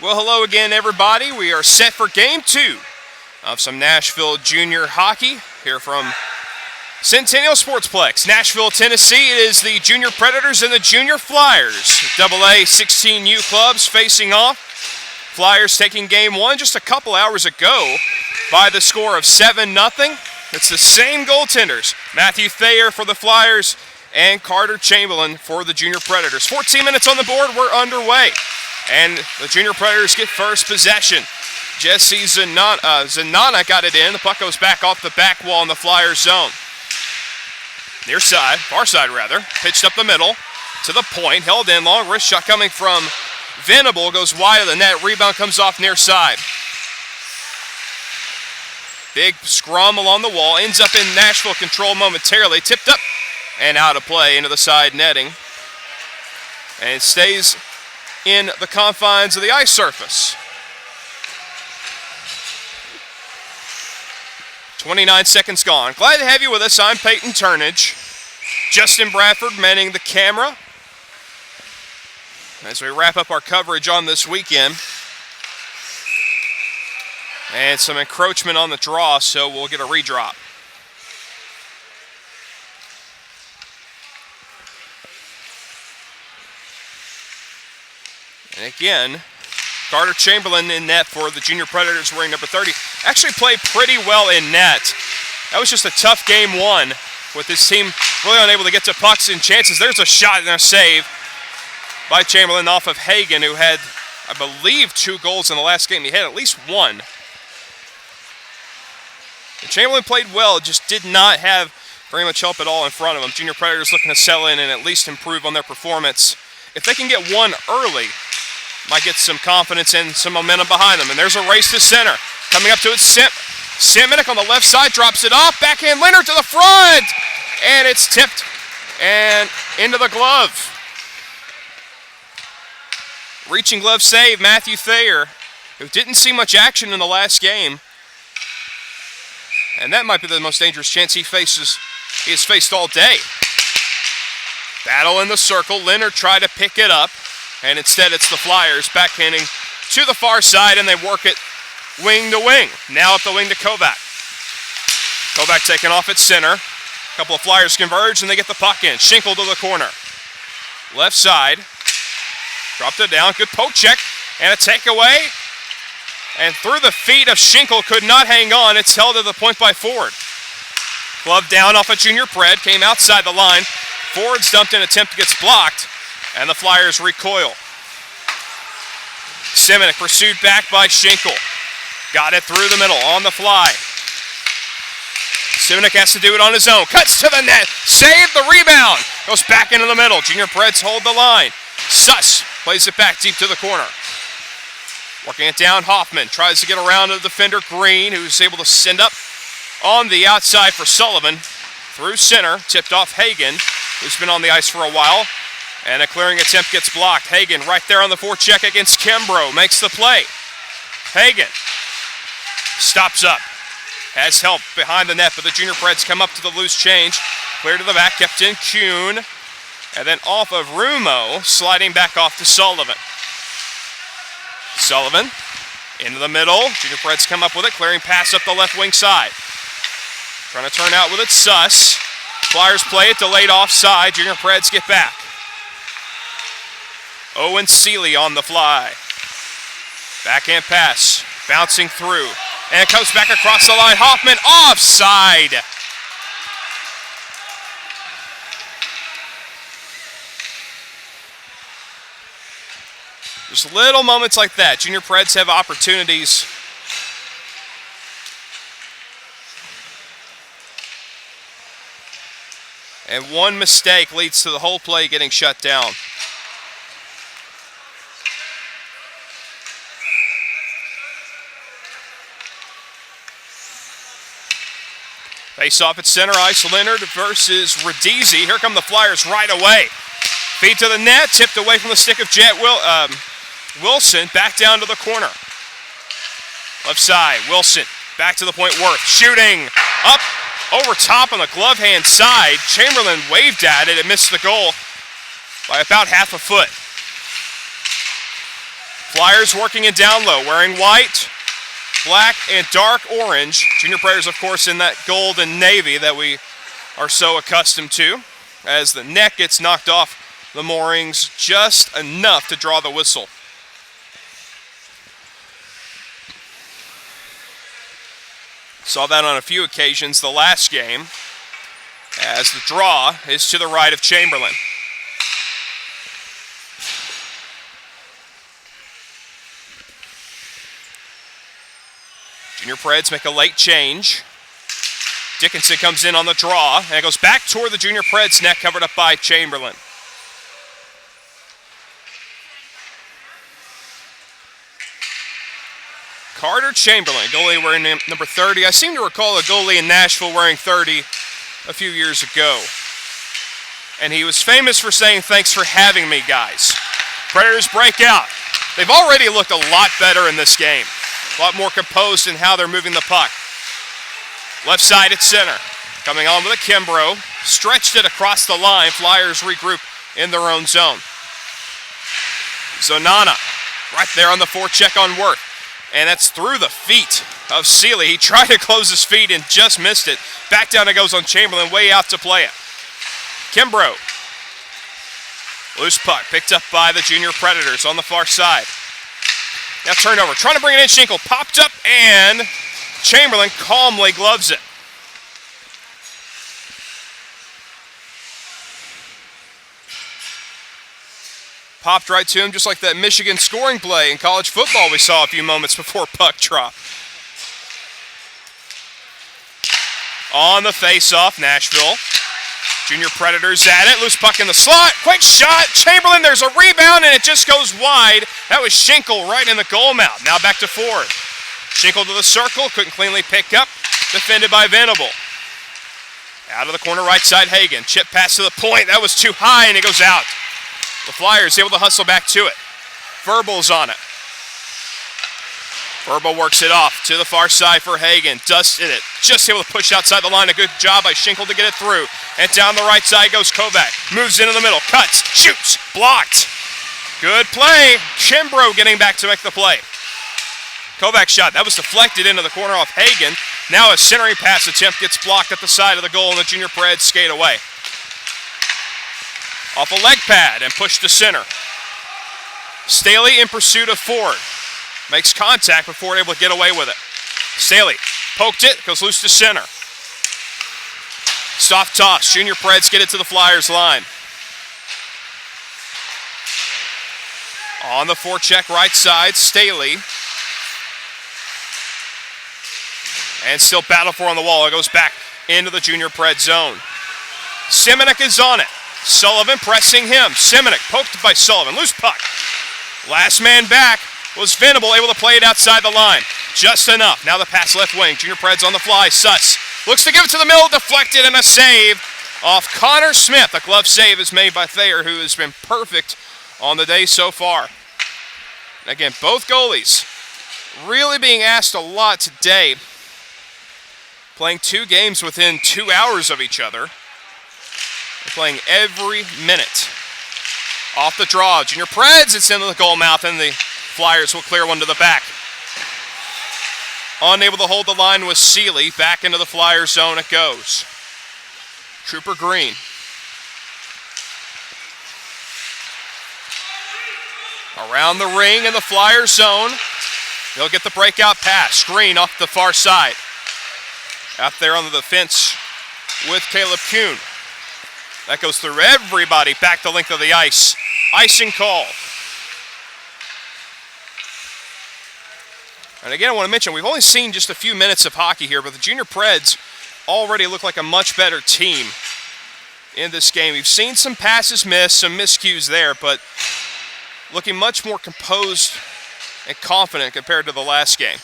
Well, hello again, everybody. We are set for Game 2 of some Nashville Junior hockey here from Centennial Sportsplex, Nashville, Tennessee. It is the Junior Predators and the Junior Flyers. AA 16U clubs facing off. Flyers taking Game 1 just a couple hours ago by the score of 7-0. It's the same goaltenders, Matthew Thayer for the Flyers and Carter Chamberlain for the Junior Predators. 14 minutes on the board. We're underway. And the Junior Predators get first possession. Jesse Zanana got it in. The puck goes back off the back wall in the Flyers zone. Near side, far side rather, pitched up the middle to the point, held in, long wrist shot coming from Venable, goes wide of the net, rebound comes off near side. Big scrum along the wall, ends up in Nashville control momentarily, tipped up and out of play into the side netting. And it stays in the confines of the ice surface. 29 seconds gone. Glad to have you with us. I'm Peyton Turnage. Justin Bradford manning the camera as we wrap up our coverage on this weekend. And some encroachment on the draw, so we'll get a redrop. And again, Carter Chamberlain in net for the Junior Predators wearing number 30. Actually played pretty well in net. That was just a tough Game 1 with this team really unable to get to pucks and chances. There's a shot and a save by Chamberlain off of Hagen, who had, I believe, 2 goals in the last game. He had at least 1. And Chamberlain played well, just did not have very much help at all in front of him. Junior Predators looking to settle in and at least improve on their performance. If they can get one early, might get some confidence and some momentum behind them. And there's a race to center. Coming up to it, Simonik on the left side, drops it off. Backhand Leonard to the front. And it's tipped and into the glove. Reaching glove save, Matthew Thayer, who didn't see much action in the last game. And that might be the most dangerous chance he has faced all day. Battle in the circle. Leonard tried to pick it up. And instead it's the Flyers backhanding to the far side, and they work it wing to wing. Now up the wing to Kovac. Kovac taking off at center. A couple of Flyers converge, and they get the puck in. Schinkel to the corner. Left side. Dropped it down. Good poke check. And a takeaway. And through the feet of Schinkel, could not hang on. It's held at the point by Ford. Glove down off a Junior Pred. Came outside the line. Ford's dumped in, attempt gets blocked. And the Flyers recoil. Simonik pursued back by Schinkel. Got it through the middle on the fly. Simonik has to do it on his own. Cuts to the net. Saved the rebound. Goes back into the middle. Junior Preds hold the line. Suss plays it back deep to the corner. Working it down, Hoffman tries to get around the defender, Green, who's able to send up on the outside for Sullivan. Through center, tipped off Hagen, who's been on the ice for a while. And a clearing attempt gets blocked. Hagen right there on the forecheck against Kimbrough. Makes the play. Hagen stops up. Has help behind the net, but the Junior Preds come up to the loose change. Clear to the back, kept in Kuhn. And then off of Rumo, sliding back off to Sullivan. Sullivan into the middle. Junior Preds come up with it. Clearing pass up the left wing side. Trying to turn out with it, Suss. Flyers play it, delayed offside. Junior Preds get back. Owen Seeley on the fly. Backhand pass, bouncing through. And it comes back across the line. Hoffman offside. Just little moments like that. Junior Preds have opportunities. And one mistake leads to the whole play getting shut down. Face off at center ice, Leonard versus Radizzi. Here come the Flyers right away. Feed to the net, tipped away from the stick of Jet Wilson, back down to the corner. Left side, Wilson, back to the point, Worth, shooting, up, over top on the glove hand side. Chamberlain waved at it and missed the goal by about half a foot. Flyers working in down low, wearing white, black, and dark orange. Junior Predators, of course, in that gold and navy that we are so accustomed to, as the neck gets knocked off the moorings just enough to draw the whistle. Saw that on a few occasions the last game, as the draw is to the right of Chamberlain. Junior Preds make a late change. Dickinson comes in on the draw, and it goes back toward the Junior Preds net, covered up by Chamberlain. Carter Chamberlain, goalie wearing number 30. I seem to recall a goalie in Nashville wearing 30 a few years ago. And he was famous for saying, "Thanks for having me, guys." Predators break out. They've already looked a lot better in this game. A lot more composed in how they're moving the puck. Left side at center. Coming on with a Kimbrough. Stretched it across the line. Flyers regroup in their own zone. Zonana right there on the forecheck on Worth. And that's through the feet of Seeley. He tried to close his feet and just missed it. Back down it goes on Chamberlain, way out to play it. Kimbrough. Loose puck picked up by the Junior Predators on the far side. Now turnover, trying to bring it in. Schenkel popped up, and Chamberlain calmly gloves it. Popped right to him, just like that Michigan scoring play in college football we saw a few moments before puck drop. On the face-off, Nashville. Junior Predators at it. Loose puck in the slot. Quick shot. Chamberlain, there's a rebound, and it just goes wide. That was Schenkel right in the goal mouth. Now back to Ford. Schenkel to the circle. Couldn't cleanly pick up. Defended by Venable. Out of the corner right side, Hagan. Chip pass to the point. That was too high, and it goes out. The Flyers able to hustle back to it. Verbal's on it. Verbal works it off to the far side for Hagan. Dusted it. Just able to push outside the line. A good job by Schenkel to get it through. And down the right side goes Kovac. Moves into the middle. Cuts. Shoots. Blocked. Good play. Kimbrough getting back to make the play. Kovac shot. That was deflected into the corner off Hagan. Now a centering pass attempt gets blocked at the side of the goal, and the Junior Preds skate away. Off a leg pad and pushed to center. Staley in pursuit of Ford. Makes contact but Ford able to get away with it. Staley poked it, goes loose to center. Soft toss. Junior Preds get it to the Flyers line. On the forecheck right side, Staley. And still battle for on the wall. It goes back into the Junior Preds zone. Simonik is on it. Sullivan pressing him. Simonik poked by Sullivan. Loose puck. Last man back was Venable, able to play it outside the line. Just enough. Now the pass left wing. Junior Preds on the fly. Suss looks to give it to the middle. Deflected, and a save off Connor Smith. A glove save is made by Thayer, who has been perfect on the day so far. Again, both goalies really being asked a lot today. Playing 2 games within 2 hours of each other. They're playing every minute. Off the draw, Junior Preds, it's into the goal mouth, and the Flyers will clear one to the back. Unable to hold the line with Seeley. Back into the Flyers zone it goes. Trooper Green. Around the ring in the Flyers zone. They'll get the breakout pass. Green off the far side. Out there on the fence with Caleb Kuhn. That goes through everybody back the length of the ice. Icing call. And again, I want to mention, we've only seen just a few minutes of hockey here, but the Junior Preds already look like a much better team in this game. We've seen some passes miss, some miscues there, but looking much more composed and confident compared to the last game.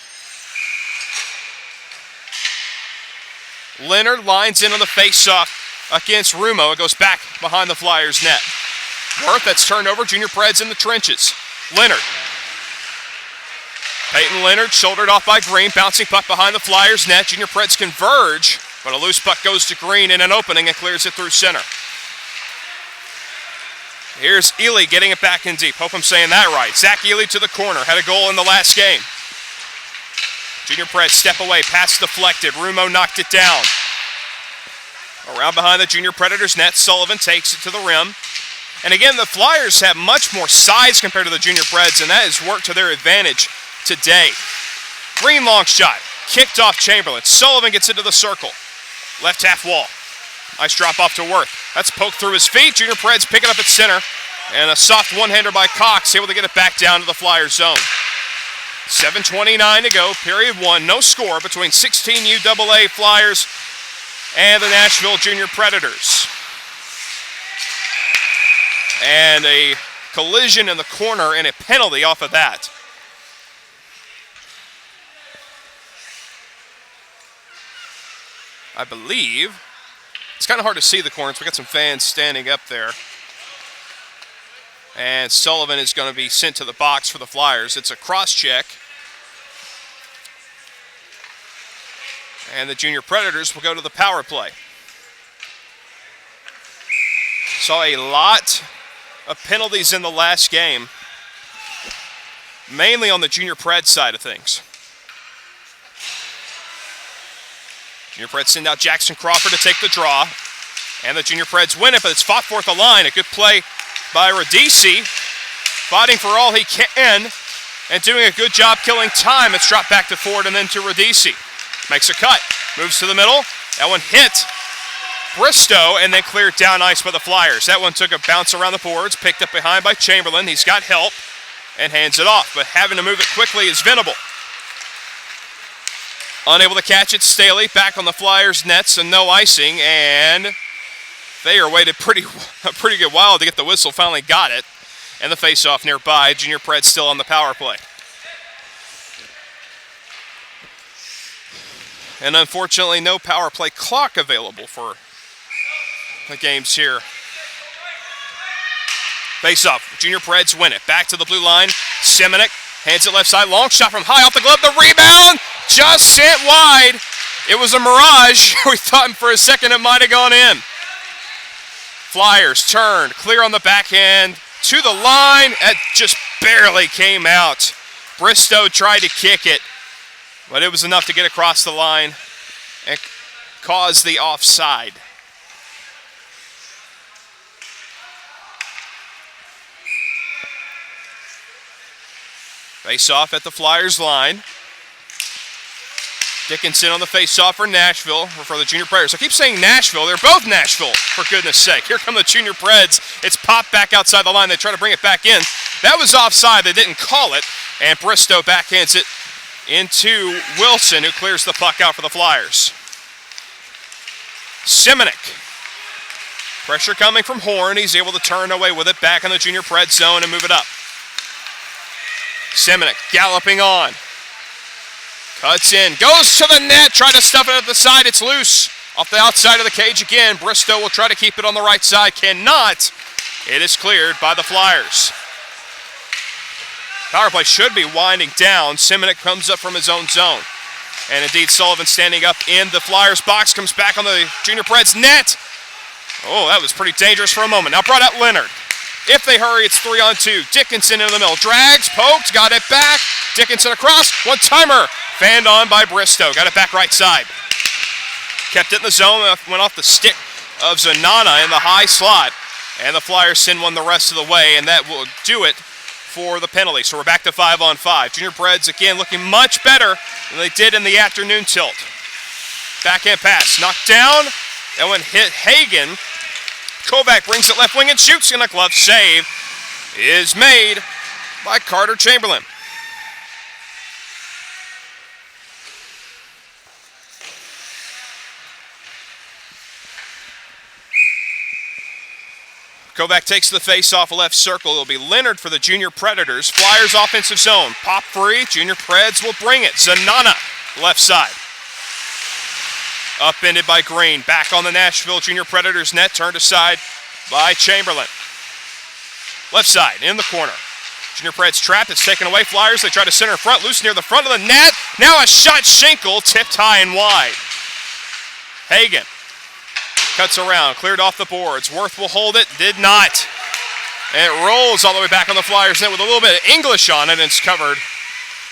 Leonard lines in on the face-off against Rumo. It goes back behind the Flyers net. Worth, that's turned over. Junior Preds in the trenches. Leonard Peyton Leonard shouldered off by Green. Bouncing puck behind the Flyers net. Junior Preds converge, but a loose puck goes to Green in an opening and clears it through center. Here's Ely getting it back in deep. Hope I'm saying that right. Zach Ely to the corner. Had a goal in the last game. Junior Preds step away. Pass deflected. Rumo knocked it down. Around behind the Junior Predators net. Sullivan takes it to the rim. And again, the Flyers have much more size compared to the Junior Preds, and that has worked to their advantage today. Green long shot. Kicked off Chamberlain. Sullivan gets into the circle. Left half wall. Nice drop off to Worth. That's poked through his feet. Junior Preds pick it up at center. And a soft one-hander by Cox, able to get it back down to the Flyers zone. 7:29 to go, period one. No score between 16 UAA Flyers and the Nashville Junior Predators. And a collision in the corner and a penalty off of that. I believe. It's kind of hard to see the corners. We got some fans standing up there. And Sullivan is going to be sent to the box for the Flyers. It's a cross-check. And the Junior Predators will go to the power play. Saw a lot of penalties in the last game, mainly on the Junior Preds side of things. Junior Preds send out Jackson Crawford to take the draw, and the Junior Preds win it, but it's fought for at the line. A good play by Radici, fighting for all he can, and doing a good job killing time. It's dropped back to Ford and then to Radici. Makes a cut, moves to the middle. That one hit Bristow and then cleared down ice by the Flyers. That one took a bounce around the boards, picked up behind by Chamberlain. He's got help and hands it off, but having to move it quickly is Venable. Unable to catch it, Staley back on the Flyers' nets and no icing, and Thayer waited a pretty good while to get the whistle, finally got it. And the face-off nearby. Junior Preds still on the power play. And unfortunately, no power play clock available for the games here. Face-off, Junior Preds win it. Back to the blue line, Semenuk hands it left side, long shot from high off the glove, the rebound just sent wide. It was a mirage. We thought for a second it might have gone in. Flyers turned, clear on the backhand, to the line. It just barely came out. Bristow tried to kick it, but it was enough to get across the line and cause the offside. Face-off at the Flyers line. Dickinson on the face-off for Nashville, or for the Junior Predators. I keep saying Nashville. They're both Nashville, for goodness sake. Here come the Junior Preds. It's popped back outside the line. They try to bring it back in. That was offside. They didn't call it. And Bristow backhands it into Wilson, who clears the puck out for the Flyers. Semenuk. Pressure coming from Horn. He's able to turn away with it back in the Junior Preds zone and move it up. Semenuk galloping on. Cuts in, goes to the net, try to stuff it at the side, it's loose. Off the outside of the cage again, Bristow will try to keep it on the right side, cannot. It is cleared by the Flyers. Power play should be winding down. Semenuk comes up from his own zone. And indeed, Sullivan standing up in the Flyers box, comes back on the Junior Preds net. Oh, that was pretty dangerous for a moment. Now brought out Leonard. If they hurry, it's 3-on-2. Dickinson in the middle, drags, poked, got it back. Dickinson across, one-timer. Fanned on by Bristow, got it back right side. Kept it in the zone, went off the stick of Zanana in the high slot. And the Flyers send one the rest of the way, and that will do it for the penalty. So we're back to 5-on-5. Junior Preds, again, looking much better than they did in the afternoon tilt. Backhand pass, knocked down. That one hit Hagen. Kovac brings it left wing and shoots, and a glove save is made by Carter Chamberlain. Kovac takes the face-off left circle. It'll be Leonard for the Junior Predators. Flyers offensive zone. Pop free. Junior Preds will bring it. Zanana, left side. Upended by Green. Back on the Nashville Junior Predators net. Turned aside by Chamberlain. Left side in the corner. Junior Preds trapped. It's taken away. Flyers, they try to center in front. Loose near the front of the net. Now a shot. Schenkel tipped high and wide. Hagen cuts around. Cleared off the boards. Worth will hold it. Did not. And it rolls all the way back on the Flyers net with a little bit of English on it. And it's covered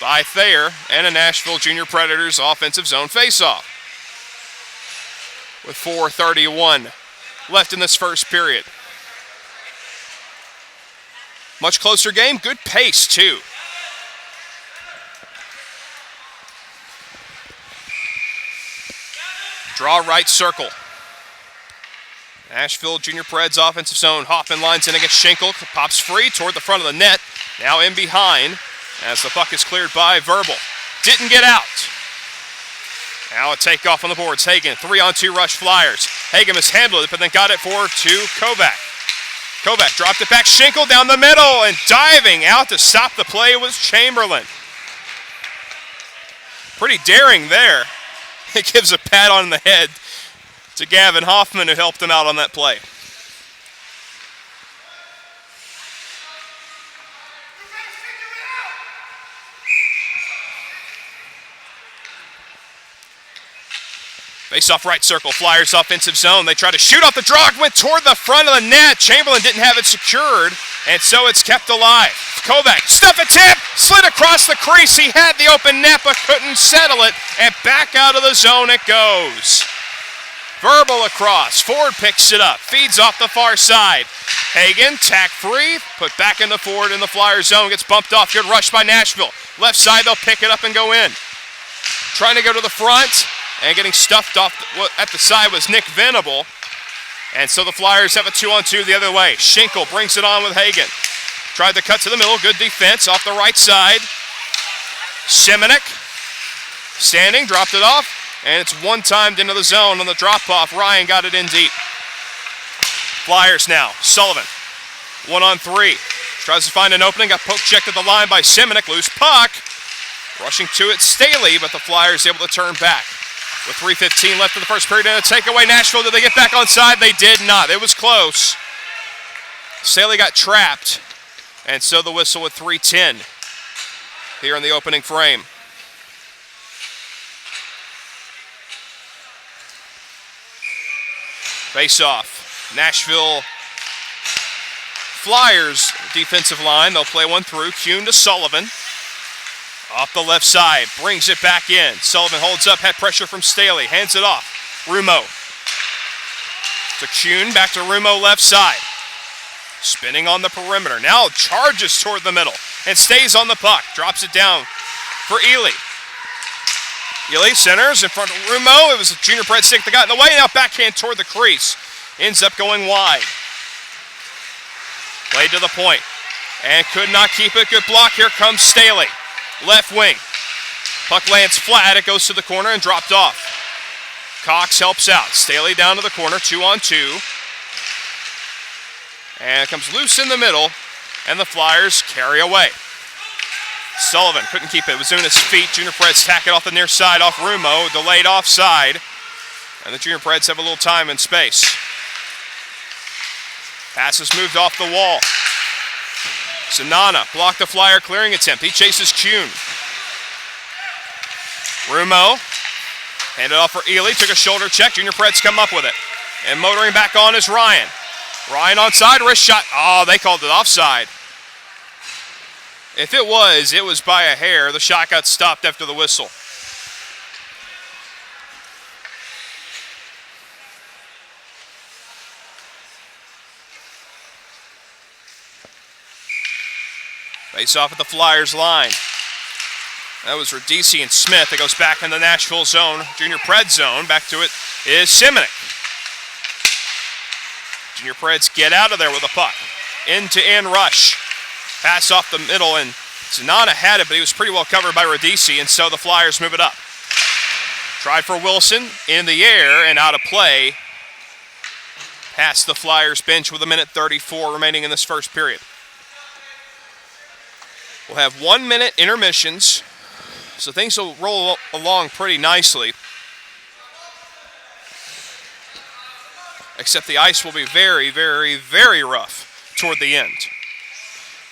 by Thayer and a Nashville Junior Predators offensive zone faceoff. With 4:31 left in this first period. Much closer game, good pace too. Draw right circle. Nashville Junior Preds offensive zone. Hoffman lines in against Schenkel. Pops free toward the front of the net. Now in behind as the puck is cleared by Verbal. Didn't get out. Now a takeoff on the boards. Hagen, 3-on-2 rush Flyers. Hagen mishandled it, but then got it to Kovac. Kovac dropped it back. Schenkel down the middle, and diving out to stop the play was Chamberlain. Pretty daring there. It gives a pat on the head to Gavin Hoffman, who helped him out on that play. Face off right circle, Flyers offensive zone. They try to shoot off the draw, went toward the front of the net. Chamberlain didn't have it secured, and so it's kept alive. Kovac, stuff a tip, slid across the crease. He had the open net, but couldn't settle it, and back out of the zone it goes. Verbal across, Ford picks it up, feeds off the far side. Hagen, tack free, put back into Ford in the Flyers zone, gets bumped off. Good rush by Nashville. Left side, they'll pick it up and go in. Trying to go to the front. And getting stuffed off at the side was Nick Venable. And so the Flyers have a 2-on-2 the other way. Schenkel brings it on with Hagen. Tried to cut to the middle. Good defense off the right side. Semenik standing, dropped it off. And it's one-timed into the zone on the drop-off. Ryan got it in deep. Flyers now. Sullivan, 1-on-3. Tries to find an opening. Got poke checked at the line by Semenik. Loose puck. Rushing to it, Staley, but the Flyers able to turn back. With 3:15 left in the first period and a takeaway. Nashville, did they get back on side? They did not. It was close. Staley got trapped, and so the whistle with 3:10 here in the opening frame. Face off. Nashville Flyers defensive line. They'll play one through. Kuhn to Sullivan. Off the left side, brings it back in. Sullivan holds up, had pressure from Staley, hands it off. Rumo. To Kuhn, back to Rumo left side. Spinning on the perimeter, now charges toward the middle and stays on the puck. Drops it down for Ely. Ely centers in front of Rumo. It was a Junior Preds stick that got in the way. Now backhand toward the crease. Ends up going wide. Played to the point and could not keep it. Good block. Here comes Staley. Left wing. Puck lands flat. It goes to the corner and dropped off. Cox helps out. Staley down to the corner. 2-on-2. And it comes loose in the middle. And the Flyers carry away. Sullivan couldn't keep it. It was in his feet. Junior Preds tack it off the near side off Rumo. Delayed offside. And the Junior Preds have a little time and space. Passes moved off the wall. Zanana blocked the Flyer clearing attempt. He chases Kuhn. Rumo handed off for Ely. Took a shoulder check. Junior Preds come up with it. And motoring back on is Ryan. Ryan onside. Wrist shot. Oh, they called it offside. If it was by a hair. The shot got stopped after the whistle. Face off at the Flyers line. That was Radisi and Smith. It goes back in the Nashville zone, Junior Preds zone. Back to it is Semenik. Junior Preds get out of there with a puck. End-to-end rush. Pass off the middle, and Zanana had it, but he was pretty well covered by Radisi, and so the Flyers move it up. Tried for Wilson in the air and out of play. Past the Flyers bench with 1:34 remaining in this first period. We'll have 1 minute intermissions, so things will roll along pretty nicely. Except the ice will be very, very, very rough toward the end.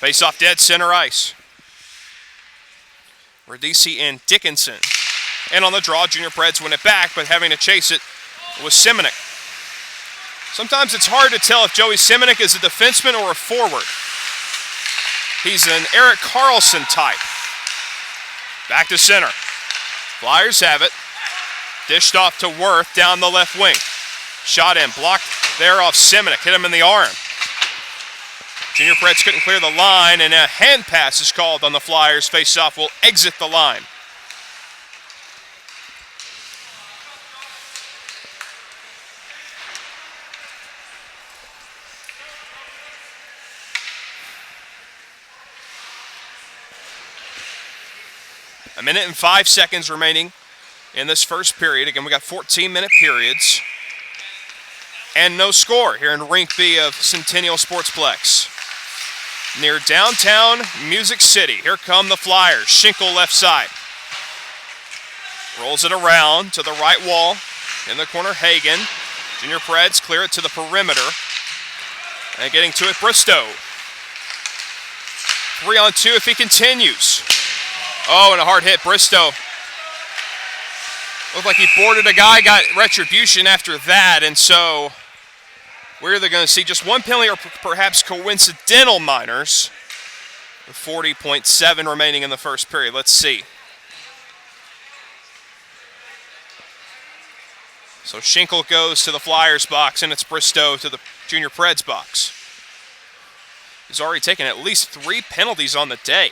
Face off dead center ice. Radici and Dickinson. And on the draw, Junior Preds win it back, but having to chase it was Semenuk. Sometimes it's hard to tell if Joey Semenuk is a defenseman or a forward. He's an Erik Karlsson type. Back to center. Flyers have it. Dished off to Worth down the left wing. Shot in, blocked there off Semenuk, hit him in the arm. Junior Preds couldn't clear the line, and a hand pass is called on the Flyers. Face-off will exit the line. A minute and 5 seconds remaining in this first period. Again, we got 14-minute periods. And no score here in Rink B of Centennial Sportsplex. Near downtown Music City. Here come the Flyers. Schinkel left side. Rolls it around to the right wall. In the corner, Hagen. Junior Preds clear it to the perimeter. And getting to it, Bristow. 3-on-2 if he continues. Oh, and a hard hit, Bristow. Looked like he boarded a guy, got retribution after that, and so we're either going to see just one penalty or perhaps coincidental minors. With 40.7 remaining in the first period. Let's see. So Schinkel goes to the Flyers box, and it's Bristow to the Junior Preds box. He's already taken at least 3 penalties on the day.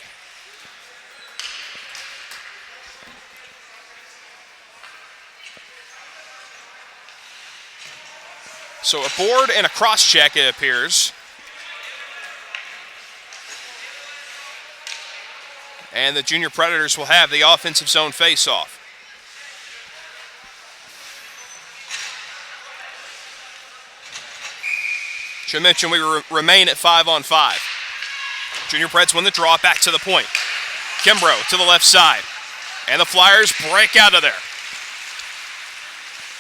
So a board and a cross-check, it appears. And the Junior Predators will have the offensive zone face-off. Should mention we remain at 5-on-5. Junior Preds win the draw, back to the point. Kimbrough to the left side. And the Flyers break out of there.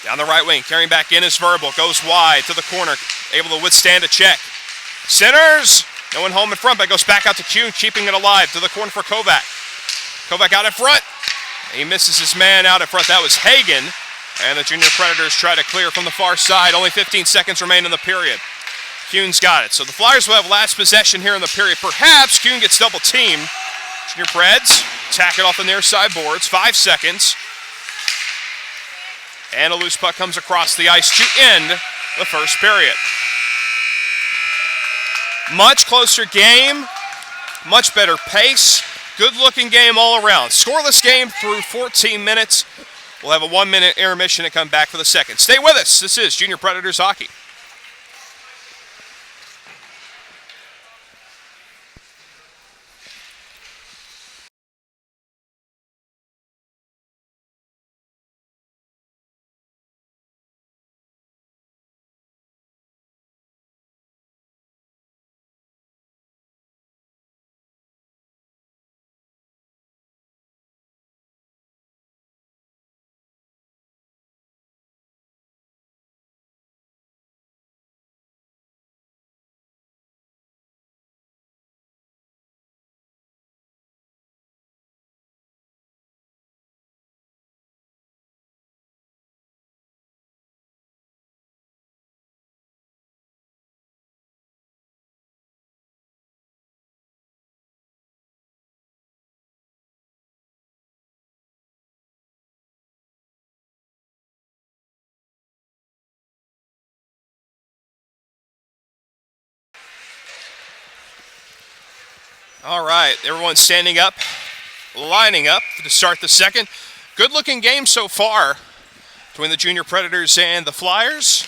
Down the right wing, carrying back in is Verbal. Goes wide to the corner, able to withstand a check. Centers! No one home in front, but goes back out to Kuhn, keeping it alive. To the corner for Kovac. Kovac out in front. He misses his man out in front. That was Hagen. And the Junior Predators try to clear from the far side. Only 15 seconds remain in the period. Kuhn's got it. So the Flyers will have last possession here in the period. Perhaps Kuhn gets double teamed. Junior Preds tack it off the near side boards. 5 seconds. And a loose puck comes across the ice to end the first period. Much closer game, much better pace, good-looking game all around. Scoreless game through 14 minutes. We'll have a 1-minute intermission and come back for the second. Stay with us. This is Junior Predators Hockey. All right, everyone's standing up, lining up to start the second. Good-looking game so far between the Junior Predators and the Flyers.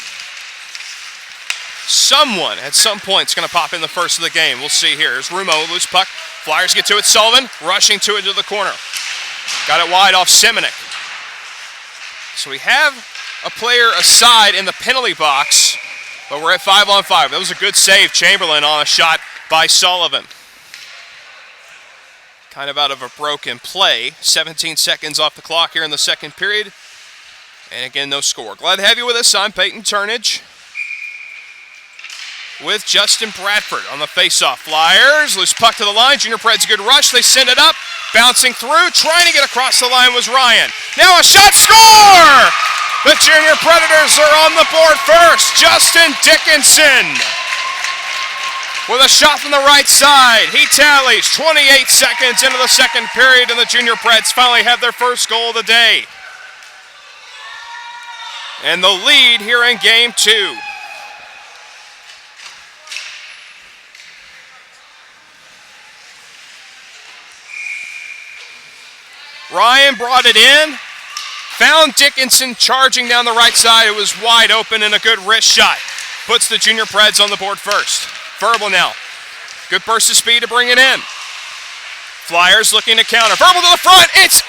Someone at some point is going to pop in the first of the game. We'll see here. Here's Rumo, loose puck. Flyers get to it. Sullivan rushing to it to the corner. Got it wide off Semenuk. So we have a player aside in the penalty box, but we're at 5-on-5. That was a good save, Chamberlain, on a shot by Sullivan. Kind of out of a broken play. 17 seconds off the clock here in the second period. And again, no score. Glad to have you with us. I'm Peyton Turnage. with Justin Bradford on the faceoff. Flyers, loose puck to the line. Junior Preds, good rush. They send it up. Bouncing through, trying to get across the line was Ryan. Now a shot, score! The Junior Predators are on the board first. Justin Dickinson with a shot from the right side. He tallies 28 seconds into the second period, and the Junior Preds finally have their first goal of the day. And the lead here in game 2. Ryan brought it in, found Dickinson charging down the right side. It was wide open and a good wrist shot. Puts the Junior Preds on the board first. Verbal now. Good burst of speed to bring it in. Flyers looking to counter. Verbal to the front. It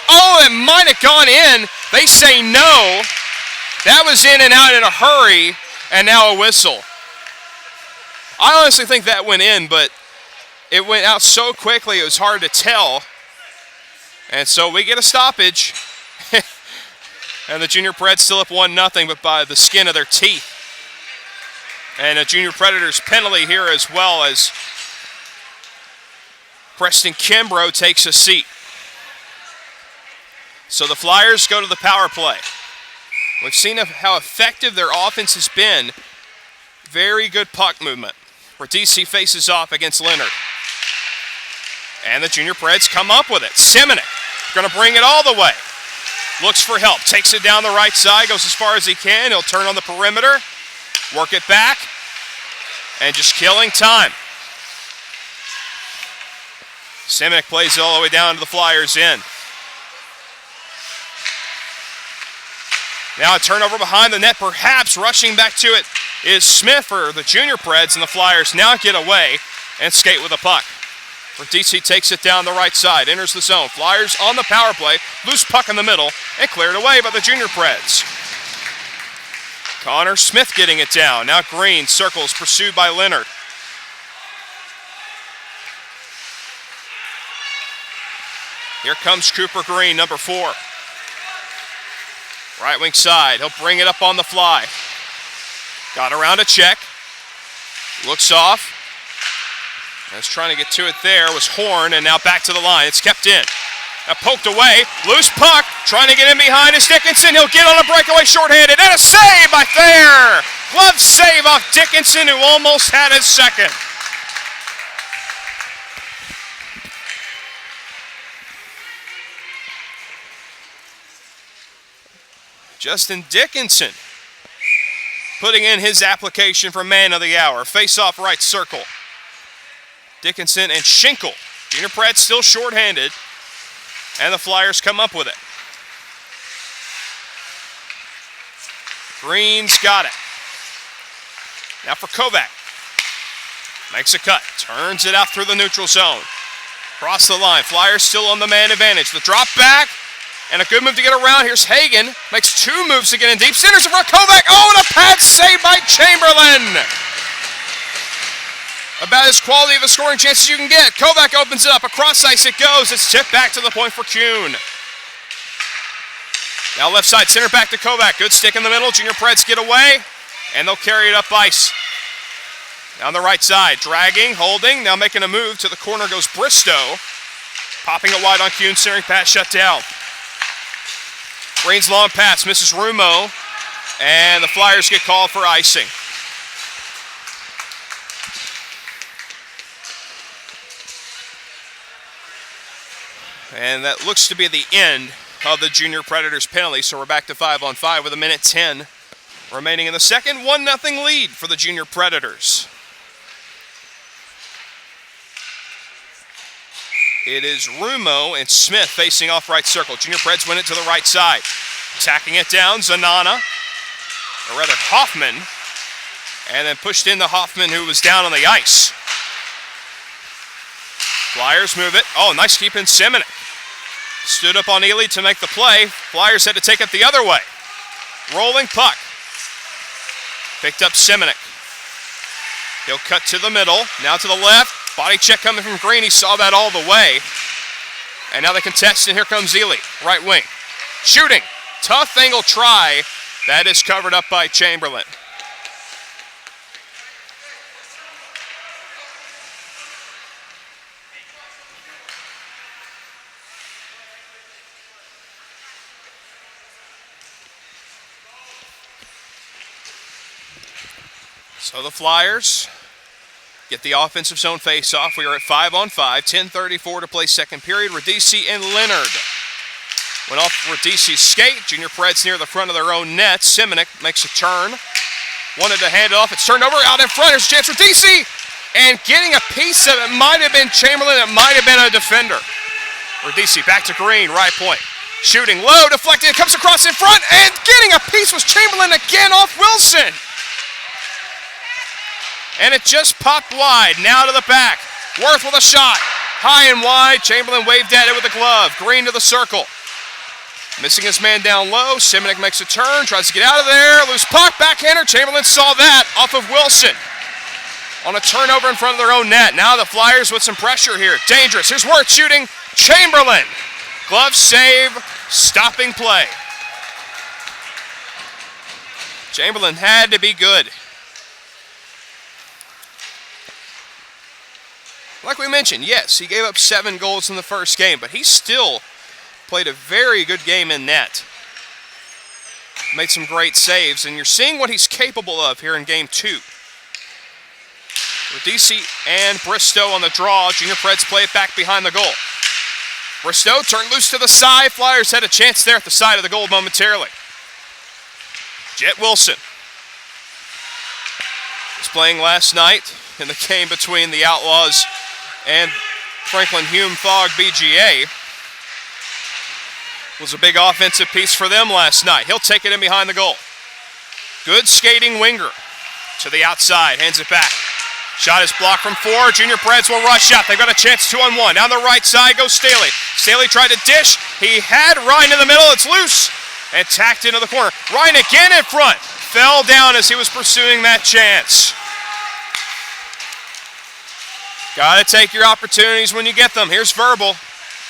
might have gone in. They say no. That was in and out in a hurry, and now a whistle. I honestly think that went in, but it went out so quickly it was hard to tell. And so we get a stoppage. And the Junior Preds still up 1-0, but by the skin of their teeth. And a Junior Predators penalty here, as well as Preston Kimbrough takes a seat. So the Flyers go to the power play. We've seen how effective their offense has been. Very good puck movement. Where DC faces off against Leonard. And the Junior Preds come up with it. Simonek going to bring it all the way. Looks for help. Takes it down the right side. Goes as far as he can. He'll turn on the perimeter. Work it back. And just killing time. Simonek plays it all the way down to the Flyers' end. Now a turnover behind the net. Perhaps rushing back to it is Smith for the Junior Preds. And the Flyers now get away and skate with the puck. DC takes it down the right side, enters the zone. Flyers on the power play, loose puck in the middle, and cleared away by the Junior Preds. Connor Smith getting it down. Now Green circles, pursued by Leonard. Here comes Cooper Green, number 4. Right wing side, he'll bring it up on the fly. Got around a check. Looks off. Was trying to get to it there, was Horn, and now back to the line. It's kept in. Now poked away, loose puck, trying to get in behind is Dickinson. He'll get on a breakaway shorthanded, and a save by Thayer. Glove save off Dickinson, who almost had his second. Justin Dickinson putting in his application for man of the hour. Face-off right circle. Dickinson and Schinkel. Junior Preds still shorthanded, and the Flyers come up with it. Green's got it. Now for Kovac. Makes a cut, turns it out through the neutral zone. Across the line, Flyers still on the man advantage. The drop back, and a good move to get around. Here's Hagen, makes 2 moves to get in deep. Centers in front, Kovac, and a pad save by Chamberlain. About as quality of a scoring chance as you can get. Kovac opens it up. Across ice it goes. It's tipped back to the point for Kuhn. Now left side, center back to Kovac. Good stick in the middle. Junior Preds get away, and they'll carry it up ice. Down the right side, dragging, holding. Now making a move. To the corner goes Bristow. Popping it wide on Kuhn. Centering pass shut down. Green's long pass misses Rumo, and the Flyers get called for icing. And that looks to be the end of the Junior Predators penalty, so we're back to 5-on-5 with 1:10 remaining in the second. 1-0 lead for the Junior Predators. It is Rumo and Smith facing off right circle. Junior Preds win it to the right side. Tacking it down, Zanana, or rather Hoffman, and then pushed into Hoffman, who was down on the ice. Flyers move it. Oh, nice keep in Simonek. Stood up on Ely to make the play. Flyers had to take it the other way. Rolling puck. Picked up Simonek. He'll cut to the middle. Now to the left. Body check coming from Green. He saw that all the way. And now the contestant. Here comes Ely. Right wing. Shooting. Tough angle try. That is covered up by Chamberlain. So the Flyers get the offensive zone face-off. We are at 5-on-5, 10:34 to play second period. Radici and Leonard went off Radici's skate. Junior Preds near the front of their own net. Simonik makes a turn. Wanted to hand it off. It's turned over out in front. Here's a chance for Radici. And getting a piece of it might have been Chamberlain. It might have been a defender. Radici back to Green, right point. Shooting low, deflected. It comes across in front. And getting a piece was Chamberlain again off Wilson. And it just popped wide. Now to the back. Worth with a shot. High and wide. Chamberlain waved at it with a glove. Green to the circle. Missing his man down low. Simonik makes a turn. Tries to get out of there. Loose puck. Backhander. Chamberlain saw that off of Wilson. On a turnover in front of their own net. Now the Flyers with some pressure here. Dangerous. Here's Worth shooting. Chamberlain. Glove save. Stopping play. Chamberlain had to be good. Like we mentioned, yes, he gave up 7 goals in the first game, but he still played a very good game in net. Made some great saves, and you're seeing what he's capable of here in game 2. Radici and Bristow on the draw. Junior Preds play it back behind the goal. Bristow turned loose to the side. Flyers had a chance there at the side of the goal momentarily. Jet Wilson was playing last night in the game between the Outlaws and Franklin Hume Fogg BGA. Was a big offensive piece for them last night. He'll take it in behind the goal. Good skating winger to the outside, hands it back. Shot is blocked from 4. Junior Preds will rush up. They've got a chance 2-on-1. Down the right side goes Staley. Staley tried to dish. He had Ryan in the middle. It's loose and tacked into the corner. Ryan again in front. Fell down as he was pursuing that chance. Got to take your opportunities when you get them. Here's Verbal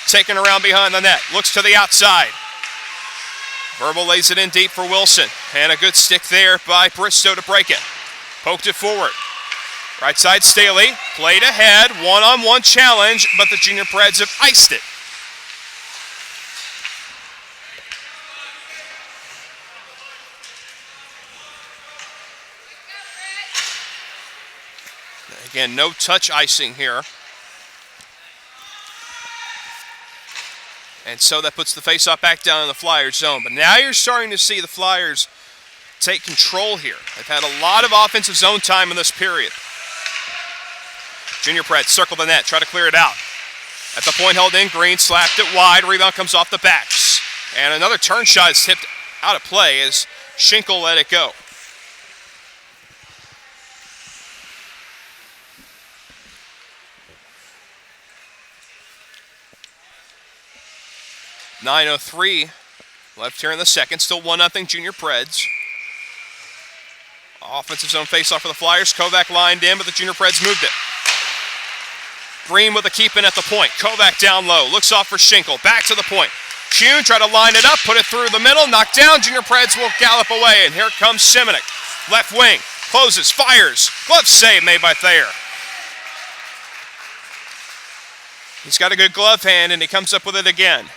taking around behind the net. Looks to the outside. Verbal lays it in deep for Wilson. And a good stick there by Bristow to break it. Poked it forward. Right side Staley. Played ahead. One-on-one challenge, but the Junior Preds have iced it. Again, no touch icing here. And so that puts the faceoff back down in the Flyers zone. But now you're starting to see the Flyers take control here. They've had a lot of offensive zone time in this period. Junior Preds circle the net, try to clear it out. At the point held in, Green slapped it wide. Rebound comes off the backs. And another turn shot is tipped out of play as Schinkel let it go. .903 left here in the second. Still 1-0 Junior Preds. Offensive zone faceoff for the Flyers. Kovac lined in, but the Junior Preds moved it. Green with a keep in at the point. Kovac down low. Looks off for Schinkel. Back to the point. Kuhn try to line it up. Put it through the middle. Knocked down. Junior Preds will gallop away. And here comes Simonik. Left wing. Closes. Fires. Glove save made by Thayer. He's got a good glove hand, and he comes up with it again.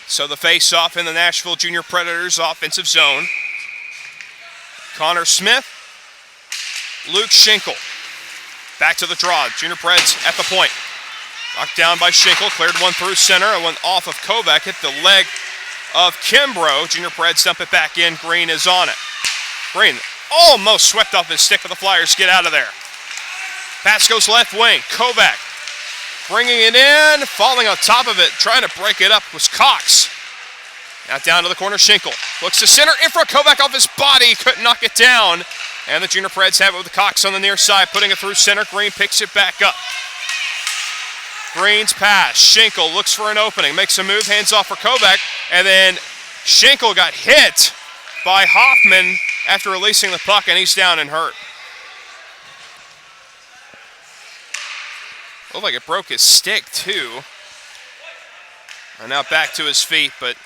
So the face-off in the Nashville Junior Predators offensive zone. Connor Smith, Luke Schinkel. Back to the draw. Junior Preds at the point. Knocked down by Schinkel. Cleared one through center. It went off of Kovac. Hit the leg of Kimbrough. Junior Preds dump it back in. Green is on it. Green almost swept off his stick, but the Flyers get out of there. Pass goes left wing. Kovac bringing it in, falling on top of it, trying to break it up was Cox. Now down to the corner, Schinkel. Looks to center, in front, Kovac off his body, couldn't knock it down. And the Junior Preds have it with Cox on the near side, putting it through center. Green picks it back up. Green's pass, Schinkel looks for an opening, makes a move, hands off for Kovac, and then Schinkel got hit by Hoffman after releasing the puck, and he's down and hurt. Looked like it broke his stick, too. And now back to his feet, but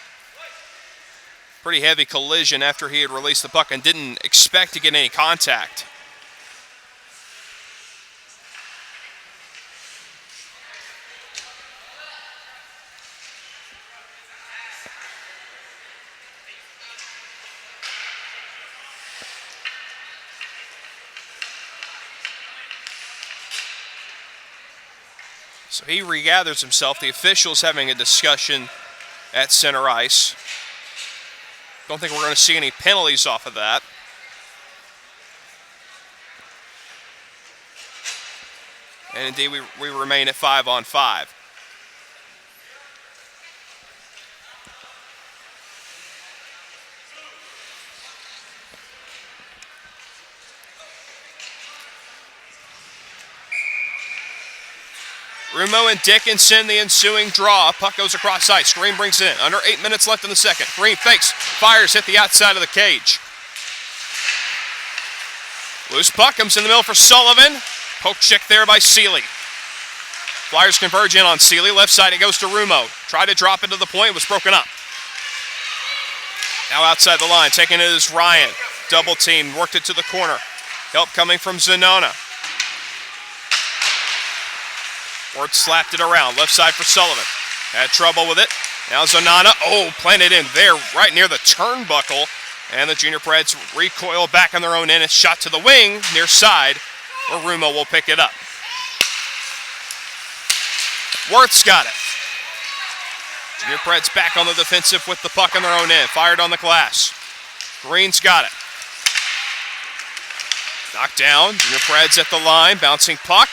pretty heavy collision after he had released the puck and didn't expect to get any contact. So he regathers himself. The officials having a discussion at center ice. Don't think we're going to see any penalties off of that. And indeed, we remain at 5-on-5. Rumo and Dickinson, the ensuing draw. Puck goes across ice. Green brings it in. Under 8 minutes left in the second. Green fakes. Fires hit the outside of the cage. Loose puck comes in the middle for Sullivan. Poke check there by Seeley. Flyers converge in on Seeley. Left side it goes to Rumo. Tried to drop it to the point. Was broken up. Now outside the line. Taking it is Ryan. Double team. Worked it to the corner. Help coming from Zanona. Ward slapped it around. Left side for Sullivan. Had trouble with it. Now Zanona. Oh, planted in there right near the turnbuckle. And the Junior Preds recoil back on their own end. It's shot to the wing near side where Rumo will pick it up. Worth's got it. Junior Preds back on the defensive with the puck on their own end. Fired on the glass. Green's got it. Knocked down. Junior Preds at the line. Bouncing puck.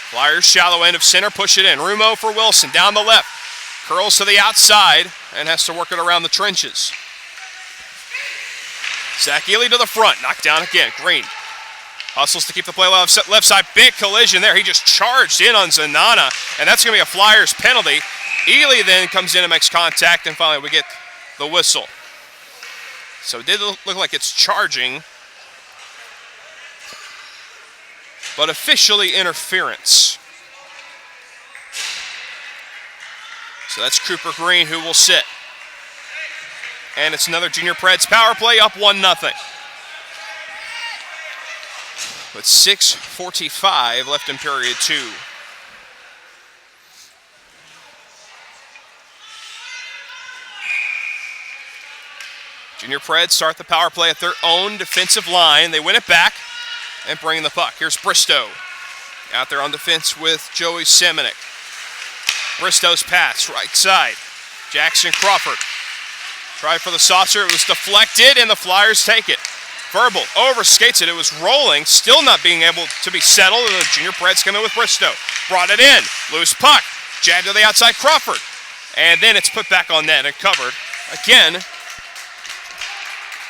Flyers shallow end of center, push it in. Rumo for Wilson, down the left. Curls to the outside and has to work it around the trenches. Zach Ely to the front, knocked down again. Green hustles to keep the play alive. Left side, big collision there. He just charged in on Zanana, and that's going to be a Flyers penalty. Ely then comes in and makes contact, and finally we get the whistle. So it did look like it's charging, but officially interference. So that's Cooper Green who will sit. And it's another Junior Preds power play, up 1-0. With 6:45 left in period 2. Junior Preds start the power play at their own defensive line. They win it back and bring the puck. Here's Bristow out there on defense with Joey Semenik. Bristow's pass, right side. Jackson Crawford tried for the saucer. It was deflected, and the Flyers take it. Verbal overskates it. It was rolling, still not being able to be settled, and the Junior Preds come in with Bristow. Brought it in. Loose puck. Jabbed to the outside, Crawford. And then it's put back on net and covered again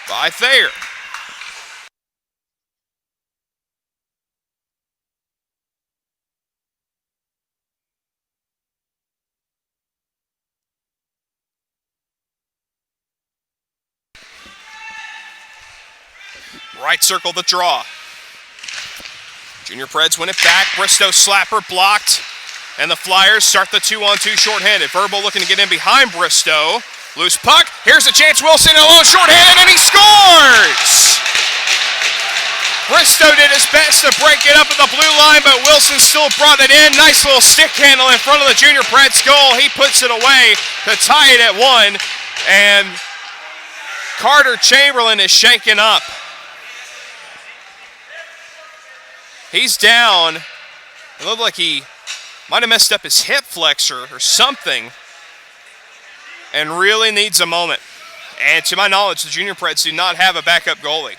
by Thayer. Right circle the draw. Junior Preds win it back. Bristow slapper blocked. And the Flyers start the 2-on-2 shorthanded. Verbal looking to get in behind Bristow. Loose puck. Here's a chance. Wilson alone shorthanded, and he scores! Bristow did his best to break it up at the blue line, but Wilson still brought it in. Nice little stick handle in front of the Junior Preds goal. He puts it away to tie it at 1. And Carter Chamberlain is shaken up. He's down. It looked like he might have messed up his hip flexor or something and really needs a moment. And to my knowledge, the Junior Preds do not have a backup goalie.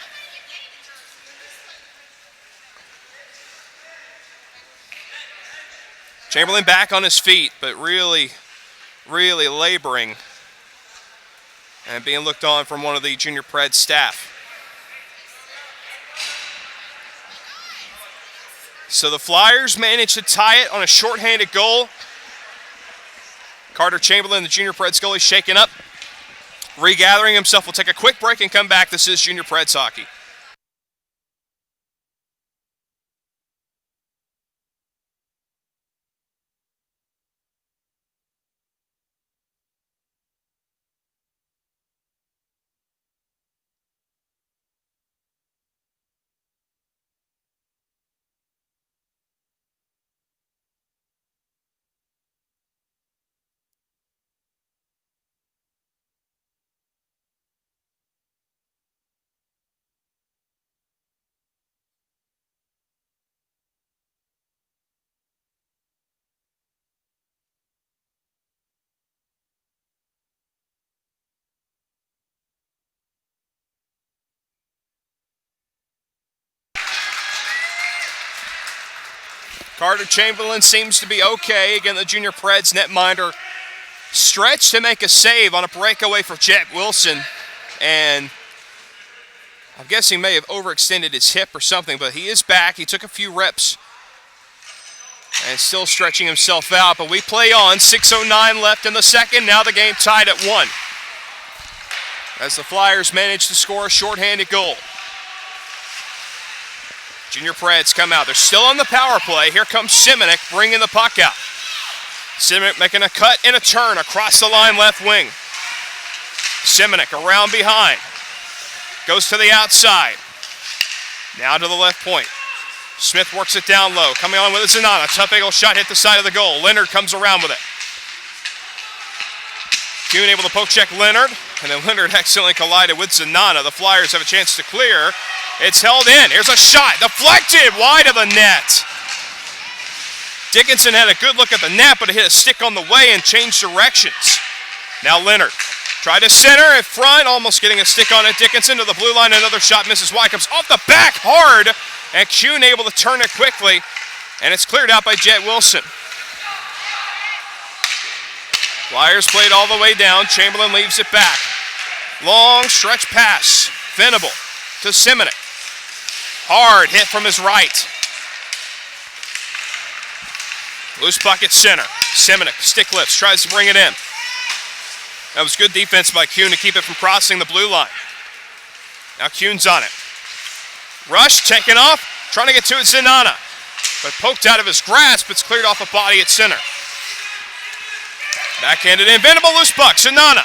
Chamberlain back on his feet, but really laboring and being looked on from one of the Junior Preds staff. So the Flyers managed to tie it on a shorthanded goal. Carter Chamberlain, the Junior Preds goalie, shaken up. Regathering himself. We'll take a quick break and come back. This is Junior Preds hockey. Carter Chamberlain seems to be okay. Again, the Junior Preds netminder stretched to make a save on a breakaway for Jet Wilson. And I'm guessing he may have overextended his hip or something, but he is back. He took a few reps and still stretching himself out. But we play on. 6:09 left in the second. Now the game tied at 1. As the Flyers manage to score a shorthanded goal. Junior Preds come out. They're still on the power play. Here comes Simonik bringing the puck out. Simonik making a cut and a turn across the line left wing. Simonik around behind. Goes to the outside. Now to the left point. Smith works it down low. Coming on with a Zanana. Tough angle shot hit the side of the goal. Leonard comes around with it. Kuhn able to poke check Leonard. And then Leonard accidentally collided with Zanana. The Flyers have a chance to clear. It's held in. Here's a shot. Deflected wide of the net. Dickinson had a good look at the net, but it hit a stick on the way and changed directions. Now Leonard tried to center in front, almost getting a stick on it. Dickinson to the blue line. Another shot misses wide. Comes off the back hard. And Kuhn able to turn it quickly. And it's cleared out by Jet Wilson. Flyers played all the way down. Chamberlain leaves it back. Long stretch pass. Venable to Simonik. Hard hit from his right. Loose puck at center. Simonik, stick lifts, tries to bring it in. That was good defense by Kuhn to keep it from crossing the blue line. Now Kuhn's on it. Rush, taken off, trying to get to it, Zanana. But poked out of his grasp, it's cleared off a body at center. Backhanded in, Venable loose puck, Zanana.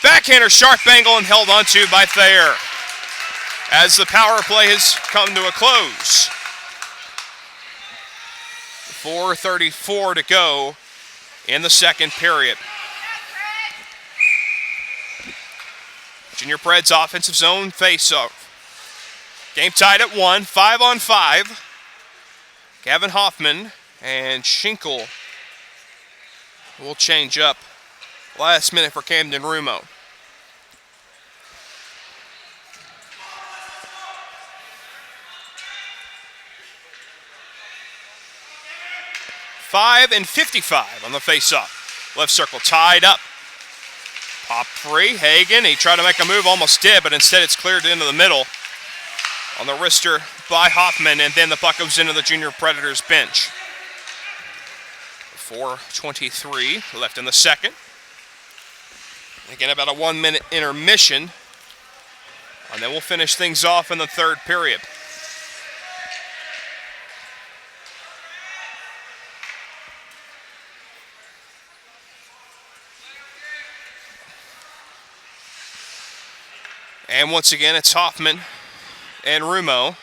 Backhander, sharp angle, and held onto by Thayer. As the power play has come to a close. 4:34 to go in the second period. Junior Preds offensive zone face-off. Game tied at 1, 5-on-5. Gavin Hoffman and Schinkel will change up last minute for Camden Rumo. .55 on the face-off. Left circle tied up. Pop free, Hagen, he tried to make a move, almost did, but instead it's cleared into the middle on the wrister by Hoffman, and then the puck goes into the Junior Predators bench. 4:23 left in the second. Again, about a 1-minute intermission, and then we'll finish things off in the third period. And once again, it's Hoffman and Rumo.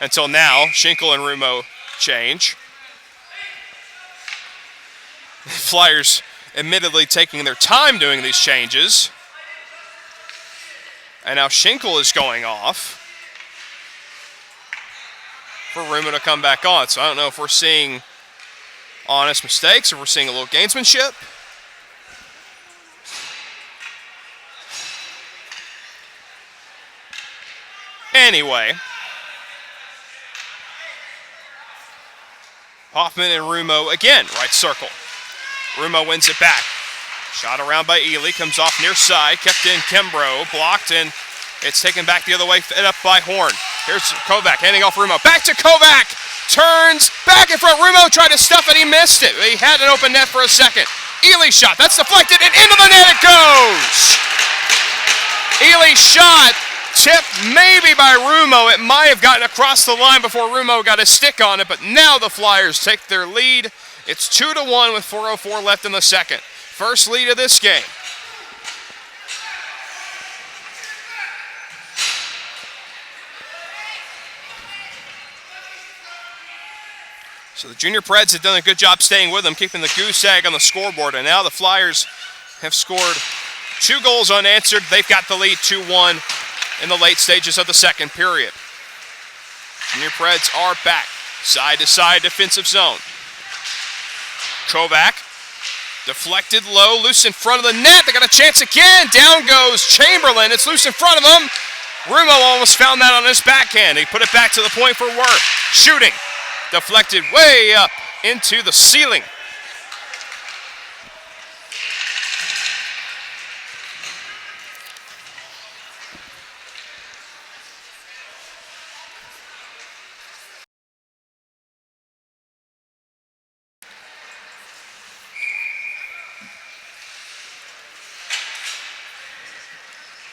Until now, Schinkel and Rumo change. Flyers admittedly taking their time doing these changes. And now Schinkel is going off for Rumo to come back on. So I don't know if we're seeing honest mistakes or we're seeing a little gamesmanship. Anyway, Hoffman and Rumo again, right circle. Rumo wins it back. Shot around by Ely, comes off near side, kept in Kimbrough, blocked, and it's taken back the other way, fed up by Horn. Here's Kovac, handing off Rumo. Back to Kovac, turns, back in front. Rumo tried to stuff it, he missed it. He had an open net for a second. Ely shot, that's deflected, and into the net it goes! Ely shot. Tipped maybe by Rumo. It might have gotten across the line before Rumo got a stick on it, but now the Flyers take their lead. It's 2-1 with 4:04 left in the second. First lead of this game. So the Junior Preds have done a good job staying with them, keeping the goose egg on the scoreboard, and now the Flyers have scored 2 goals unanswered. They've got the lead 2-1. In the late stages of the second period. Junior Preds are back. Side-to-side defensive zone. Kovac. Deflected low, loose in front of the net. They got a chance again. Down goes Chamberlain. It's loose in front of them. Rumo almost found that on his backhand. He put it back to the point for Worth. Shooting. Deflected way up into the ceiling.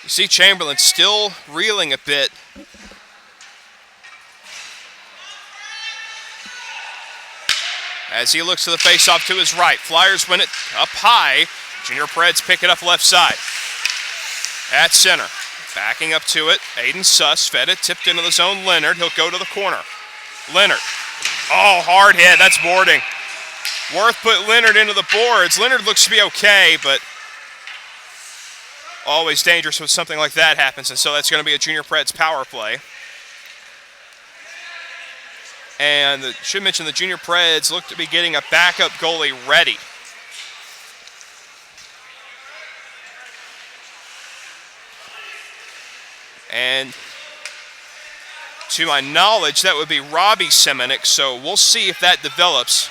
You see Chamberlain still reeling a bit. As he looks to the faceoff to his right. Flyers win it up high. Junior Preds pick it up left side. At center. Backing up to it. Aiden Suss fed it. Tipped into the zone. Leonard. He'll go to the corner. Leonard. Oh, hard hit. That's boarding. Worth put Leonard into the boards. Leonard looks to be okay, but always dangerous when something like that happens. And so that's going to be a Junior Preds power play. And I should mention the Junior Preds look to be getting a backup goalie ready. And to my knowledge, that would be Robbie Semenik, so we'll see if that develops.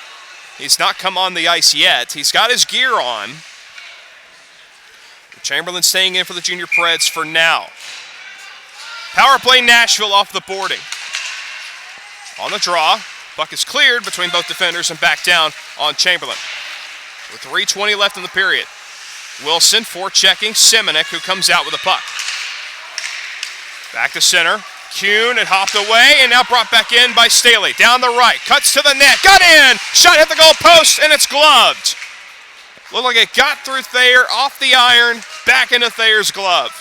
He's not come on the ice yet. He's got his gear on. Chamberlain staying in for the Junior Preds for now. Power play Nashville off the boarding. On the draw, puck is cleared between both defenders and back down on Chamberlain. With 3:20 left in the period. Wilson forechecking Semenik, who comes out with the puck. Back to center. Kuhn had hopped away and now brought back in by Staley. Down the right, cuts to the net, got in! Shot hit the goal post and it's gloved. Looked like it got through Thayer, off the iron, back into Thayer's glove.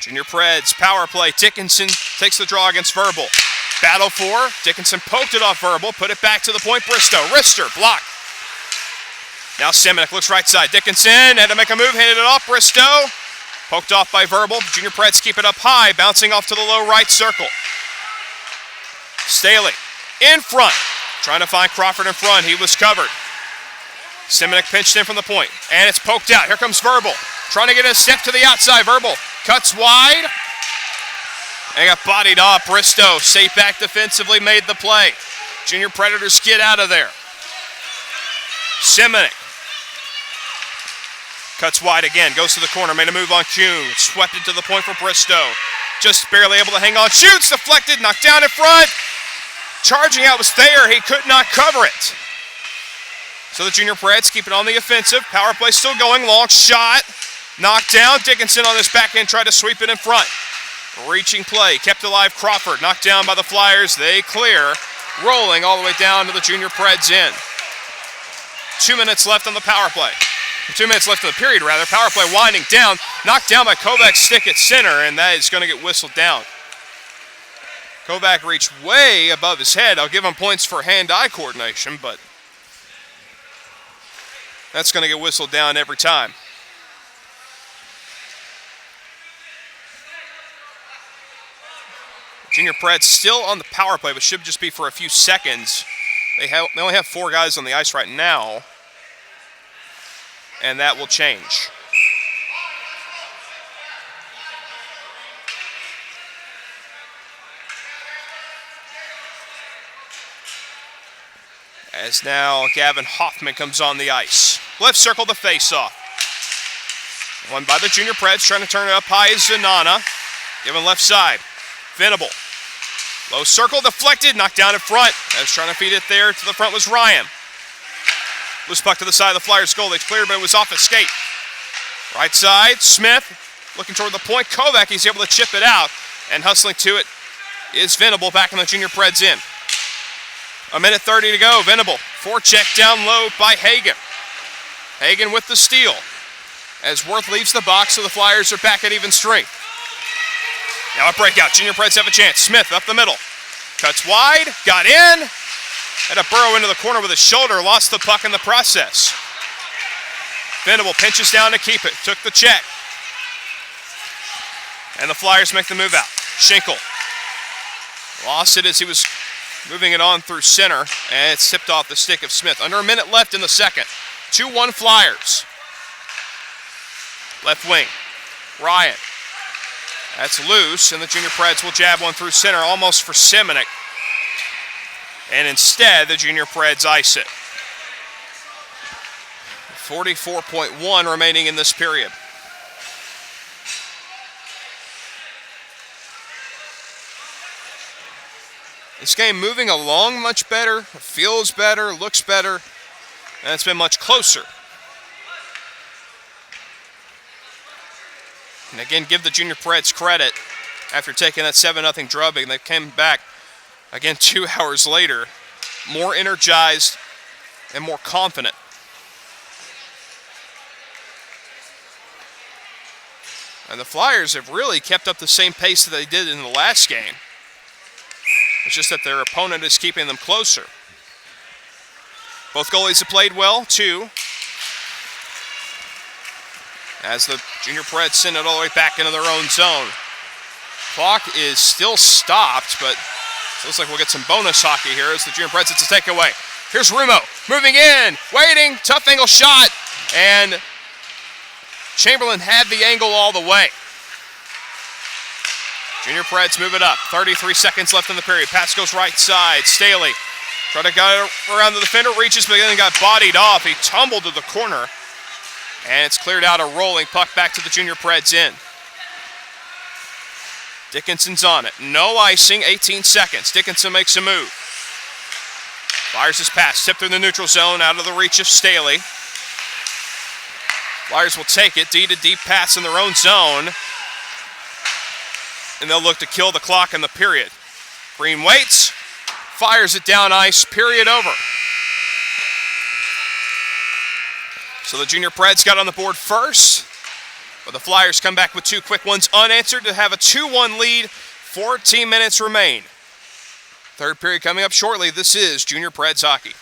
Junior Preds power play. Dickinson takes the draw against Verbal. Battle for. Dickinson poked it off Verbal. Put it back to the point. Bristow. Rister. Block. Now Semenik looks right side. Dickinson had to make a move. Handed it off. Bristow. Poked off by Verbal. Junior Preds keep it up high. Bouncing off to the low right circle. Staley in front. Trying to find Crawford in front. He was covered. Semenik pinched in from the point. And it's poked out. Here comes Verbal. Trying to get a step to the outside. Verbal cuts wide. And got bodied off. Bristow, safe back defensively, made the play. Junior Predators get out of there. Semenik cuts wide again. Goes to the corner. Made a move on Kuhn. Swept it to the point for Bristow. Just barely able to hang on. Shoots. Deflected. Knocked down in front. Charging out was Thayer. He could not cover it. So the Junior Preds keep it on the offensive. Power play still going. Long shot. Knocked down. Dickinson on his backhand tried to sweep it in front. Reaching play. Kept alive Crawford. Knocked down by the Flyers. They clear. Rolling all the way down to the Junior Preds end. 2 minutes left on the power play. 2 minutes left in the period, rather. Power play winding down. Knocked down by Kovac's stick at center, and that is going to get whistled down. Kovac reached way above his head. I'll give him points for hand-eye coordination, but that's going to get whistled down every time. Junior Preds still on the power play, but should just be for a few seconds. They only have 4 guys on the ice right now, and that will change. As now Gavin Hoffman comes on the ice. Left circle the face-off. One by the Junior Preds, trying to turn it up high is Zanana. Given left side. Venable. Low circle, deflected, knocked down in front. I was trying to feed it there to the front was Ryan. Loose puck to the side of the Flyers goal. They cleared, but it was off his skate. Right side, Smith looking toward the point. Kovac, he's able to chip it out. And hustling to it is Venable back in the Junior Preds in. 1:30 to go. Venable, forecheck down low by Hagen. Hagen with the steal. As Worth leaves the box, so the Flyers are back at even strength. Now a breakout. Junior Preds have a chance. Smith up the middle. Cuts wide. Got in. Had to burrow into the corner with his shoulder. Lost the puck in the process. Venable pinches down to keep it. Took the check. And the Flyers make the move out. Schenkel lost it as he was moving it on through center, and it's tipped off the stick of Smith. Under a minute left in the second. 2-1 Flyers. Left wing, Ryan. That's loose, and the Junior Preds will jab one through center, almost for Semenuk. And instead, the Junior Preds ice it. 44.1 remaining in this period. This game moving along much better, feels better, looks better, and it's been much closer. And again, give the Junior Preds credit. After taking that 7-0 drubbing, they came back again 2 hours later, more energized and more confident. And the Flyers have really kept up the same pace that they did in the last game. It's just that their opponent is keeping them closer. Both goalies have played well, too. As the Junior Preds send it all the way back into their own zone. Clock is still stopped, but it looks like we'll get some bonus hockey here as the Junior Preds it's a takeaway. Here's Rumo, moving in, waiting, tough angle shot, and Chamberlain had the angle all the way. Junior Preds move it up. 33 seconds left in the period. Pass goes right side. Staley tried to go around the defender, reaches, but then got bodied off. He tumbled to the corner, and it's cleared out a rolling puck back to the Junior Preds in. Dickinson's on it. No icing, 18 seconds. Dickinson makes a move. Flyers his pass, tipped through the neutral zone, out of the reach of Staley. Flyers will take it. D-to-deep pass in their own zone. And they'll look to kill the clock in the period. Green waits, fires it down ice, period over. So the Junior Preds got on the board first, but the Flyers come back with 2 quick ones unanswered to have a 2-1 lead. 14 minutes remain. Third period coming up shortly. This is Junior Preds hockey.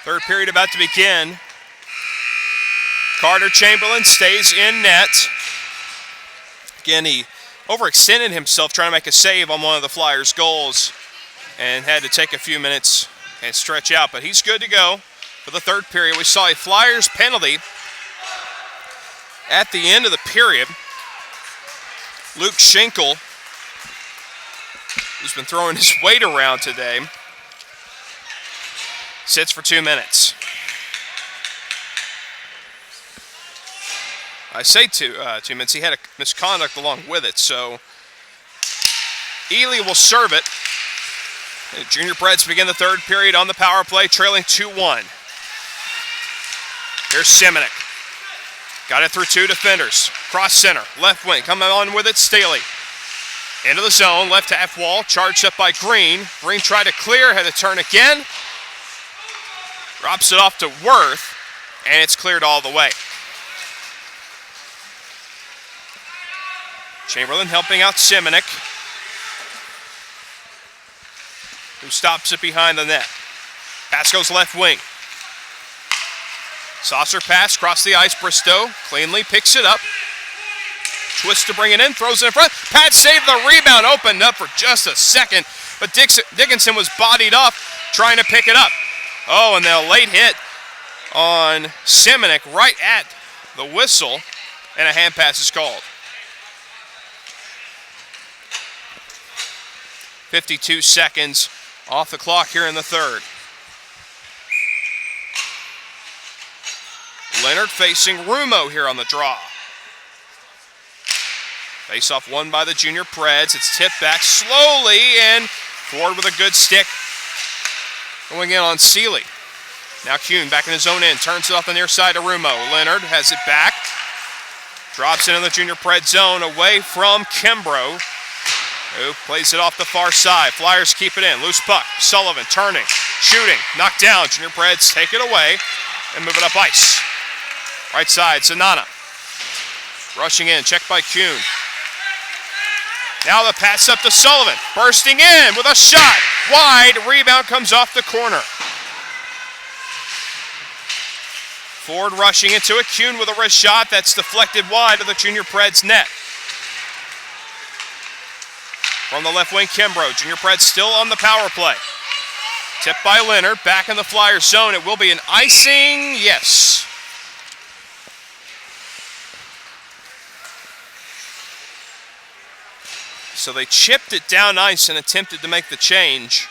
Third period about to begin. Carter Chamberlain stays in net. Again, he overextended himself trying to make a save on one of the Flyers' goals and had to take a few minutes and stretch out, but he's good to go for the third period. We saw a Flyers penalty at the end of the period. Luke Schenkel, who's been throwing his weight around today, sits for 2 minutes. I say 2 minutes. He had a misconduct along with it, so Ely will serve it. The Junior Preds begin the third period on the power play, trailing 2-1. Here's Semenuk. Got it through 2 defenders. Cross center, left wing, coming on with it, Staley. Into the zone, left half wall, charged up by Green. Green tried to clear, had to turn again. Drops it off to Worth, and it's cleared all the way. Chamberlain helping out Semenuk, who stops it behind the net. Pass goes left wing. Saucer pass, across the ice, Bristow cleanly picks it up. Twists to bring it in, throws it in front. Pat saved the rebound, opened up for just a second, but Dickinson was bodied off trying to pick it up. Oh, and the late hit on Semenuk right at the whistle, and a hand pass is called. 52 seconds off the clock here in the third. Leonard facing Rumo here on the draw. Face-off won by the Junior Preds. It's tipped back slowly, and Ford with a good stick going in on Seeley. Now Kuhn back in his own end, turns it off the near side to Rumo. Leonard has it back, drops it in the Junior Pred zone away from Kimbrough, who plays it off the far side. Flyers keep it in, loose puck. Sullivan turning, shooting, knocked down. Junior Preds take it away and move it up ice. Right side, Zanana. Rushing in, checked by Kuhn. Now the pass up to Sullivan, bursting in with a shot. Wide, rebound comes off the corner. Ford rushing into it, Kuhn with a wrist shot that's deflected wide of the Junior Preds net. From the left wing, Kimbrough. Junior Preds still on the power play. Tipped by Leonard, back in the Flyers zone. It will be an icing, yes. So they chipped it down ice and attempted to make the change.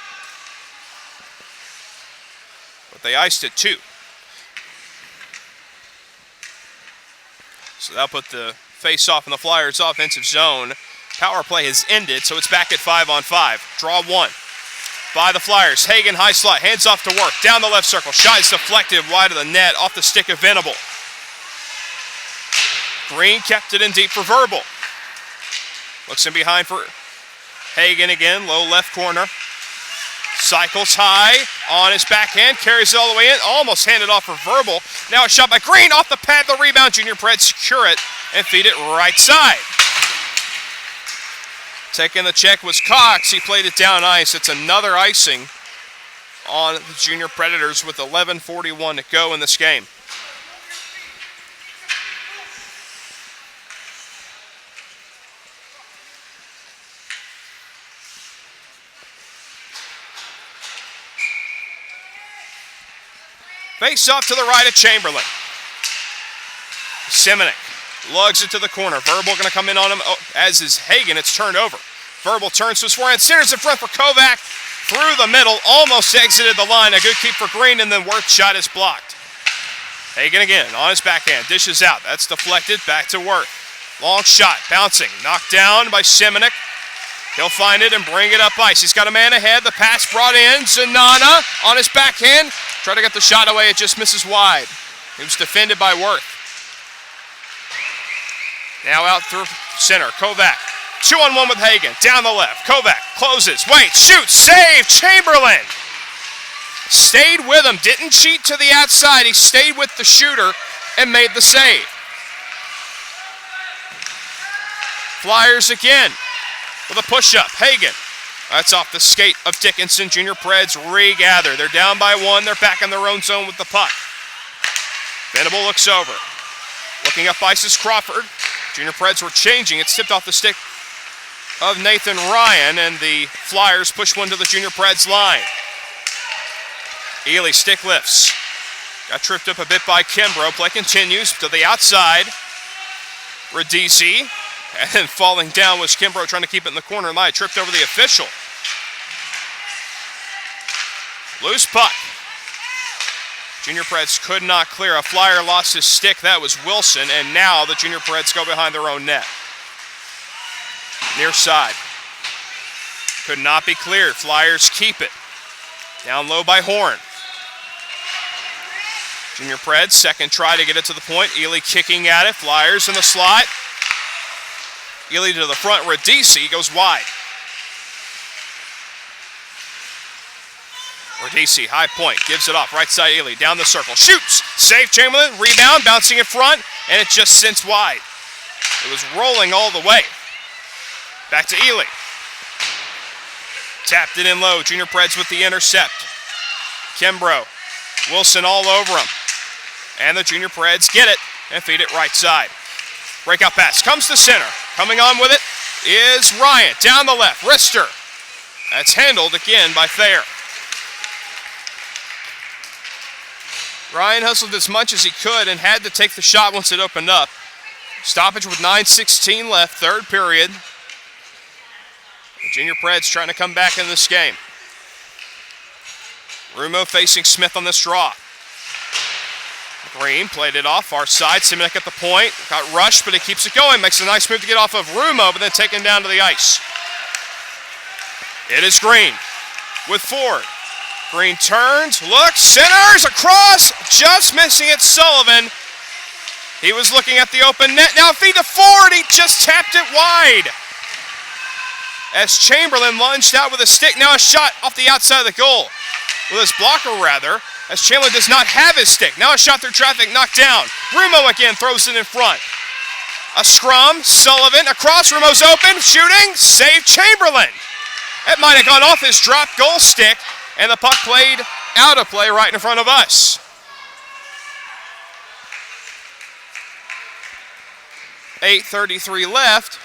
But they iced it too. So that'll put the face-off in the Flyers' offensive zone. Power play has ended, so it's back at 5-on-5. Draw one by the Flyers. Hagen, high slot, hands off to work. Down the left circle. Shot is deflected wide of the net, off the stick of Venable. Green kept it in deep for Verbal. Looks in behind for Hagen again, low left corner. Cycles high on his backhand, carries it all the way in, almost handed off for Verbal. Now a shot by Green, off the pad, the rebound. Junior Preds secure it and feed it right side. Taking the check was Cox. He played it down ice. It's another icing on the Junior Predators with 11:41 to go in this game. Face off to the right of Chamberlain. Simonik lugs it to the corner. Verbal going to come in on him, as is Hagen. It's turned over. Verbal turns to his forehand, centers in front for Kovac. Through the middle, almost exited the line. A good keep for Green, and then Worth shot is blocked. Hagen again on his backhand, dishes out. That's deflected, back to Worth. Long shot, bouncing, knocked down by Simonik. He'll find it and bring it up ice. He's got a man ahead. The pass brought in. Zanana on his backhand. Try to get the shot away. It just misses wide. It was defended by Worth. Now out through center. Kovac. 2-on-1 with Hagen. Down the left. Kovac closes. Wait. Shoots. Save. Chamberlain. Stayed with him. Didn't cheat to the outside. He stayed with the shooter and made the save. Flyers again with a push-up. Hagen. That's off the skate of Dickinson. Junior Preds regather. They're down by one. They're back in their own zone with the puck. Venable looks over. Looking up ice is Crawford. Junior Preds were changing. It's tipped off the stick of Nathan Ryan, and the Flyers push one to the Junior Preds line. Ely stick lifts. Got tripped up a bit by Kimbrough. Play continues to the outside. Radici. And then falling down was Kimbrough trying to keep it in the corner. Might have tripped over the official. Loose puck. Junior Preds could not clear. A Flyer lost his stick. That was Wilson. And now the Junior Preds go behind their own net. Near side. Could not be cleared. Flyers keep it. Down low by Horn. Junior Preds, second try to get it to the point. Ely kicking at it. Flyers in the slot. Ely to the front. Radici goes wide. Radici, high point, gives it off. Right side Ely, down the circle. Shoots! Save Chamberlain, rebound, bouncing in front, and it just sends wide. It was rolling all the way. Back to Ely. Tapped it in low. Junior Preds with the intercept. Kimbrough. Wilson all over him. And the Junior Preds get it and feed it right side. Breakout pass comes to center. Coming on with it is Ryan. Down the left. Rister. That's handled again by Thayer. Ryan hustled as much as he could and had to take the shot once it opened up. Stoppage with 9:16 left, third period. The Junior Preds trying to come back in this game. Rumo facing Smith on this draw. Green played it off, far side. Simonek at the point. Got rushed, but he keeps it going. Makes a nice move to get off of Rumo, but then taken down to the ice. It is Green with Ford. Green turns, looks, centers, across, just missing it, Sullivan. He was looking at the open net. Now feed to Ford, he just tapped it wide. As Chamberlain lunged out with a stick, now a shot off the outside of the goal. With his blocker, rather, as Chamberlain does not have his stick. Now a shot through traffic, knocked down. Rumo again throws it in front. A scrum, Sullivan, across, Rumo's open, shooting, save Chamberlain. It might have gone off his drop goal stick, and the puck played out of play right in front of us. .8:33 left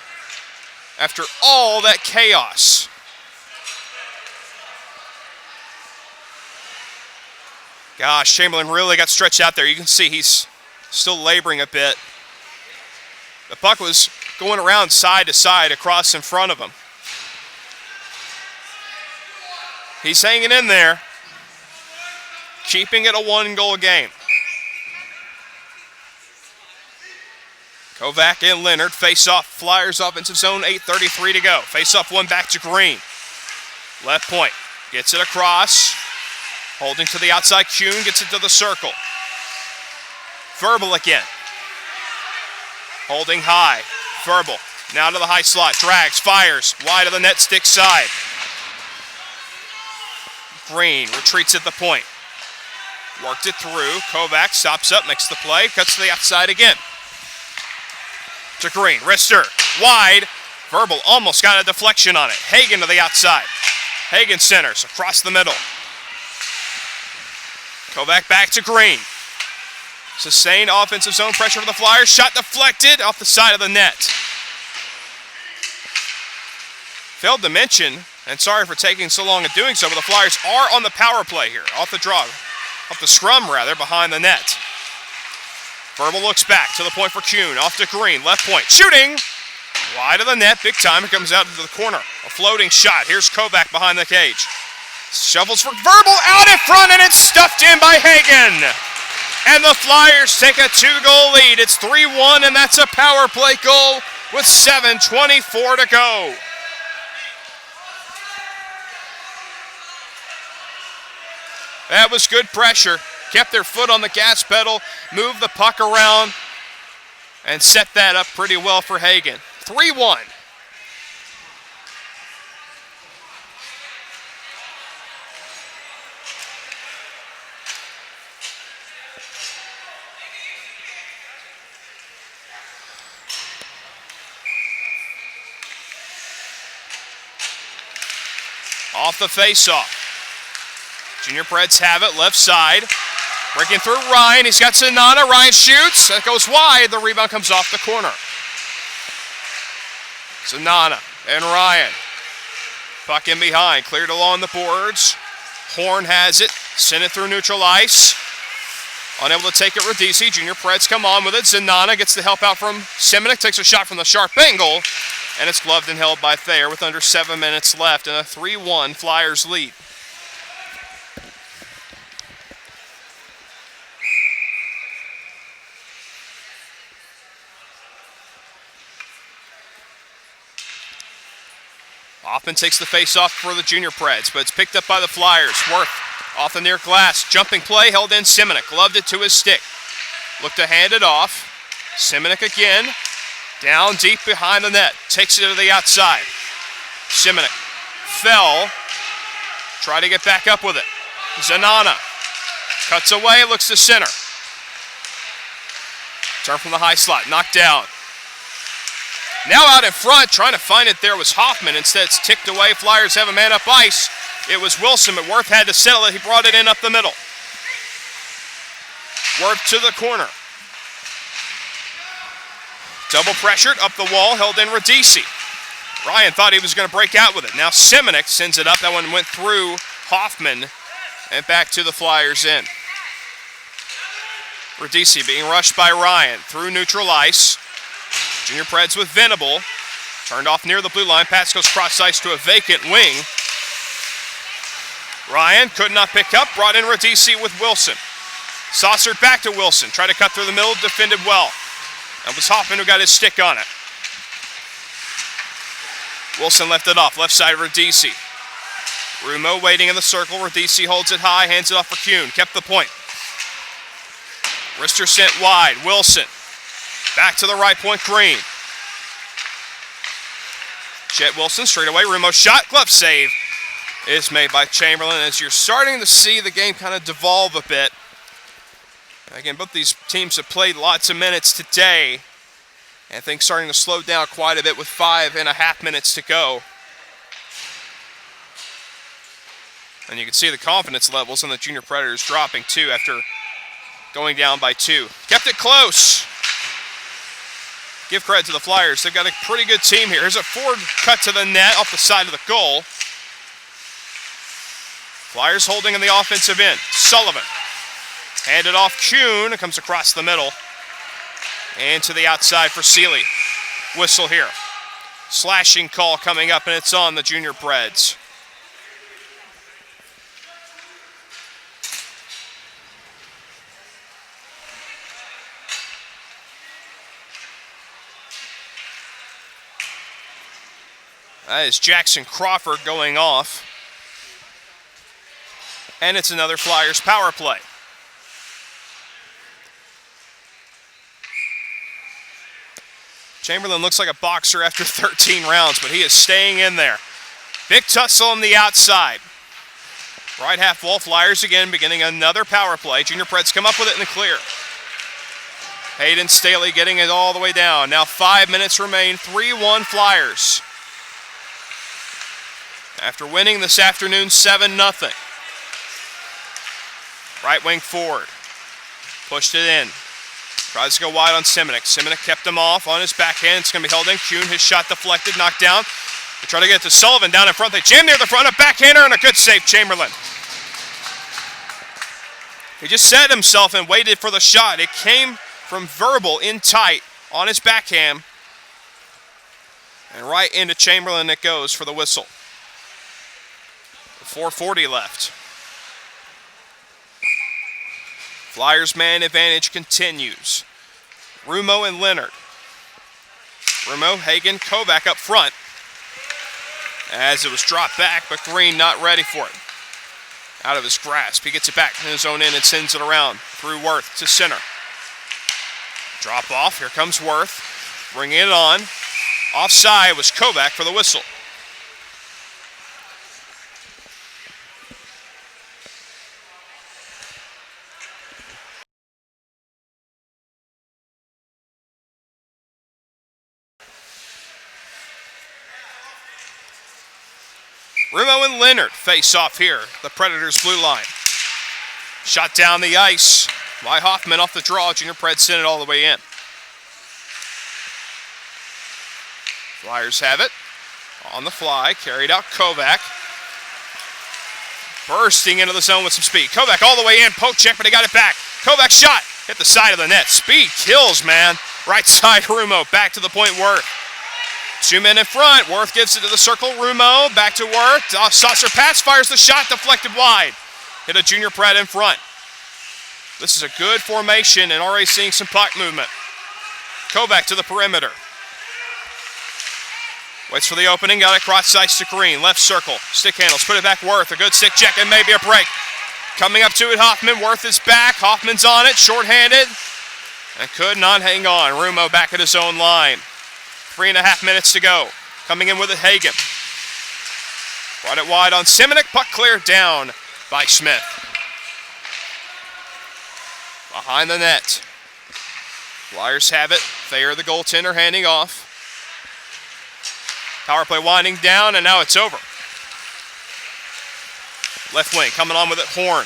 after all that chaos. Gosh, Chamberlain really got stretched out there. You can see he's still laboring a bit. The puck was going around side to side across in front of him. He's hanging in there, keeping it a one-goal game. Kovac and Leonard face off. Flyers offensive zone, 8:33 to go. Face off one back to Green. Left point, gets it across. Holding to the outside, Kuhn gets it to the circle. Verbal again. Holding high, Verbal. Now to the high slot, drags, fires, wide of the net, stick side. Green retreats at the point. Worked it through. Kovac stops up, makes the play, cuts to the outside again. To Green, wrister, wide. Verbal almost got a deflection on it. Hagen to the outside. Hagen centers across the middle. Kovac back to Green. Sustained offensive zone pressure for the Flyers. Shot deflected off the side of the net. Failed to mention, and sorry for taking so long in doing so, but the Flyers are on the power play here. Off the draw, off the scrum rather, behind the net. Verbal looks back to the point for Kuhn. Off to Green, left point, shooting! Wide of the net, big time. It comes out to the corner. A floating shot. Here's Kovac behind the cage. Shovels for Verbal out in front, and it's stuffed in by Hagen. And the Flyers take a 2-goal lead. It's 3-1, and that's a power play goal with 7:24 to go. That was good pressure. Kept their foot on the gas pedal, moved the puck around, and set that up pretty well for Hagen. 3-1. Off the face-off. Junior Preds have it, left side. Breaking through Ryan, he's got Zanana. Ryan shoots, that goes wide. The rebound comes off the corner. Zanana and Ryan. Puck in behind, cleared along the boards. Horn has it, sent it through neutral ice. Unable to take it, Radici. Junior Preds come on with it. Zanana gets the help out from Simonek, takes a shot from the sharp angle, and it's gloved and held by Thayer with under 7 minutes left and a 3-1 Flyers lead. Hoffman takes the face-off for the Junior Preds, but it's picked up by the Flyers. Worth off the near glass. Jumping play, held in Simonek. Gloved it to his stick. Looked to hand it off. Simonek again. Down deep behind the net. Takes it to the outside. Simonek fell. Try to get back up with it. Zanana cuts away, looks to center. Turn from the high slot, knocked down. Now out in front, trying to find it there was Hoffman. Instead, it's ticked away. Flyers have a man up ice. It was Wilson, but Worth had to settle it. He brought it in up the middle. Worth to the corner. Double pressured, up the wall, held in Radici. Ryan thought he was going to break out with it. Now Simonek sends it up. That one went through Hoffman and back to the Flyers in. Radici being rushed by Ryan through neutral ice. Junior Preds with Venable. Turned off near the blue line. Pass goes cross ice to a vacant wing. Ryan could not pick up. Brought in Radici with Wilson. Saucered back to Wilson. Tried to cut through the middle. Defended well. That was Hoffman who got his stick on it. Wilson left it off. Left side of Radici. Rumo waiting in the circle. Radici holds it high. Hands it off for Kuhn. Kept the point. Rister sent wide. Wilson. Back to the right point. Green. Jet Wilson straight away. Rumo shot. Glove save is made by Chamberlain as you're starting to see the game kind of devolve a bit. Again, both these teams have played lots of minutes today. And things starting to slow down quite a bit with 5.5 minutes to go. And you can see the confidence levels in the Junior Predators dropping too after going down by 2. Kept it close. Give credit to the Flyers. They've got a pretty good team here. Here's a forward cut to the net off the side of the goal. Flyers holding in the offensive end. Sullivan. Handed off Kuhn. It comes across the middle. And to the outside for Seeley. Whistle here. Slashing call coming up, and it's on the Junior Preds. That is Jackson Crawford going off. And it's another Flyers power play. Chamberlain looks like a boxer after 13 rounds, but he is staying in there. Big tussle on the outside. Right half wall, Flyers again beginning another power play. Junior Preds come up with it in the clear. Hayden Staley getting it all the way down. Now 5 minutes remain, 3-1 Flyers. After winning this afternoon 7-0. Right wing forward. Pushed it in. Tries to go wide on Simonik. Simonik kept him off on his backhand. It's going to be held in. Kuhn, his shot deflected, knocked down. They try to get it to Sullivan down in front. They jam near the front. A backhander and a good save, Chamberlain. He just set himself and waited for the shot. It came from Verbal in tight on his backhand. And right into Chamberlain it goes for the whistle. 4:40 left. Flyers man advantage continues. Rumo and Leonard. Rumo, Hagen, Kovac up front. As it was dropped back, but Green not ready for it. Out of his grasp. He gets it back in his own end and sends it around through Worth to center. Drop off. Here comes Worth. Bringing it on. Offside was Kovac for the whistle. Rumo and Leonard face off here. The Predators' blue line. Shot down the ice by Hoffman off the draw. Junior Preds sent it all the way in. Flyers have it. On the fly. Carried out Kovac. Bursting into the zone with some speed. Kovac all the way in. Poke check, but he got it back. Kovac shot. Hit the side of the net. Speed kills, man. Right side Rumo. Back to the point Worth. 2 men in front. Worth gives it to the circle. Rumo back to Worth. Saucer pass. Fires the shot. Deflected wide. Hit a Junior Pred in front. This is a good formation and already seeing some puck movement. Kovac to the perimeter. Waits for the opening. Got it cross ice to Green. Left circle. Stick handles. Put it back Worth. A good stick check and maybe a break. Coming up to it, Hoffman. Worth is back. Hoffman's on it. Short-handed. And could not hang on. Rumo back at his own line. 3.5 minutes to go. Coming in with it, Hagen. Brought it wide on Simonik. Puck cleared down by Smith. Behind the net. Flyers have it. Thayer, the goaltender, handing off. Power play winding down, and now it's over. Left wing, coming on with it, Horn.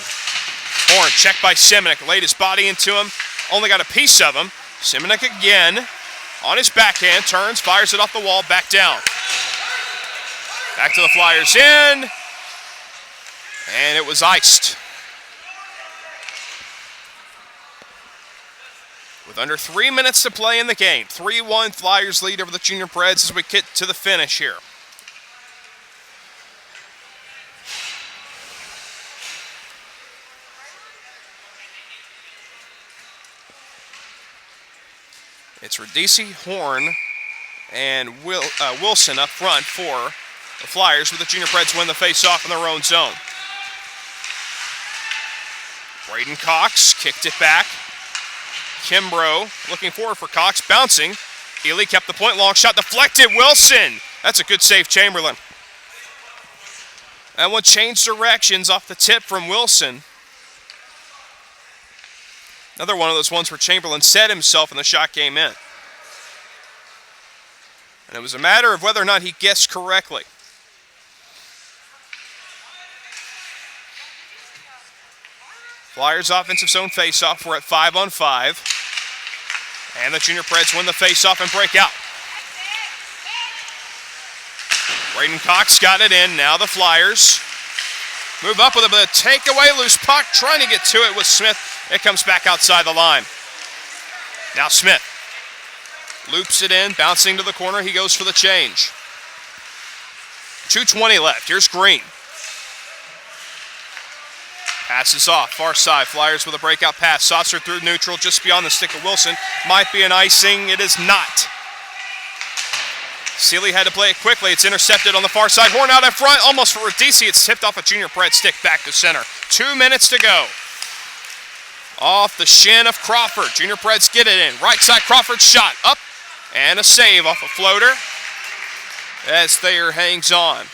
Horn, checked by Simonik. Laid his body into him. Only got a piece of him. Simonik again. On his backhand, turns, fires it off the wall, back down. Back to the Flyers in. And it was iced. with under 3 minutes to play in the game. 3-1 Flyers lead over the Junior Preds as we get to the finish here. It's Radisi, Horn, and Wilson up front for the Flyers, with the Junior Preds win the face-off in their own zone. Braden Cox kicked it back. Kimbrough looking forward for Cox, bouncing. Ely kept the point, long shot deflected. Wilson, that's a good save, Chamberlain. That one changed directions off the tip from Wilson. Another one of those ones where Chamberlain set himself and the shot came in. And it was a matter of whether or not he guessed correctly. Flyers offensive zone faceoff. We're at 5-on-5. And the Junior Preds win the faceoff and break out. Braden Cox got it in. Now the Flyers move up with a bit of takeaway. Loose puck, trying to get to it with Smith. It comes back outside the line. Now Smith loops it in, bouncing to the corner. He goes for the change. 2:20 left. Here's Green. Passes off, far side. Flyers with a breakout pass. Saucer through neutral, just beyond the stick of Wilson. Might be an icing. It is not. Seeley had to play it quickly. It's intercepted on the far side. Horn out in front, almost for Radisi. It's tipped off a Junior Pred stick back to center. 2 minutes to go. Off the shin of Crawford. Junior Preds get it in. Right side, Crawford shot up. And a save off a floater as Thayer hangs on.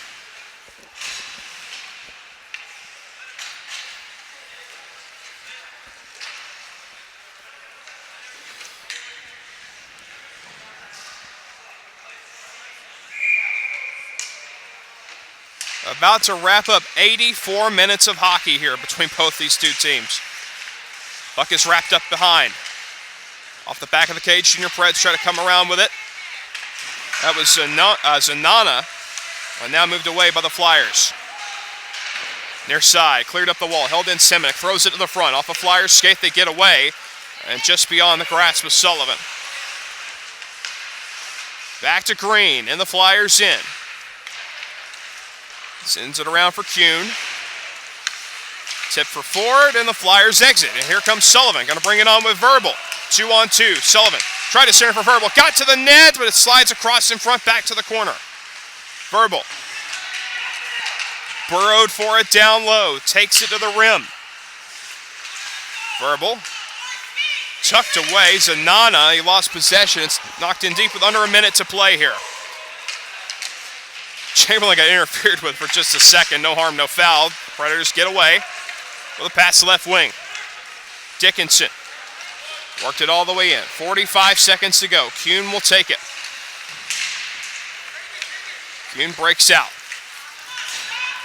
About to wrap up 84 minutes of hockey here between both these two teams. Puck is wrapped up behind. Off the back of the cage, Junior Preds try to come around with it. That was Zanana, now moved away by the Flyers. Near side, cleared up the wall, held in Semenik, throws it to the front. Off a Flyers skate, they get away, and just beyond the grasp was Sullivan. Back to Green, and the Flyers in. Sends it around for Kuhn. Tip for Ford, and the Flyers exit. And here comes Sullivan, going to bring it on with Verbal. 2-on-2, Sullivan tried to center for Verbal. Got to the net, but it slides across in front, back to the corner. Verbal burrowed for it down low, takes it to the rim. Verbal tucked away. Zanana, he lost possession. It's knocked in deep with under a minute to play here. Chamberlain got interfered with for just a second. No harm, no foul. Predators get away with a pass to left wing. Dickinson worked it all the way in. 45 seconds to go. Kuhn will take it. Kuhn breaks out.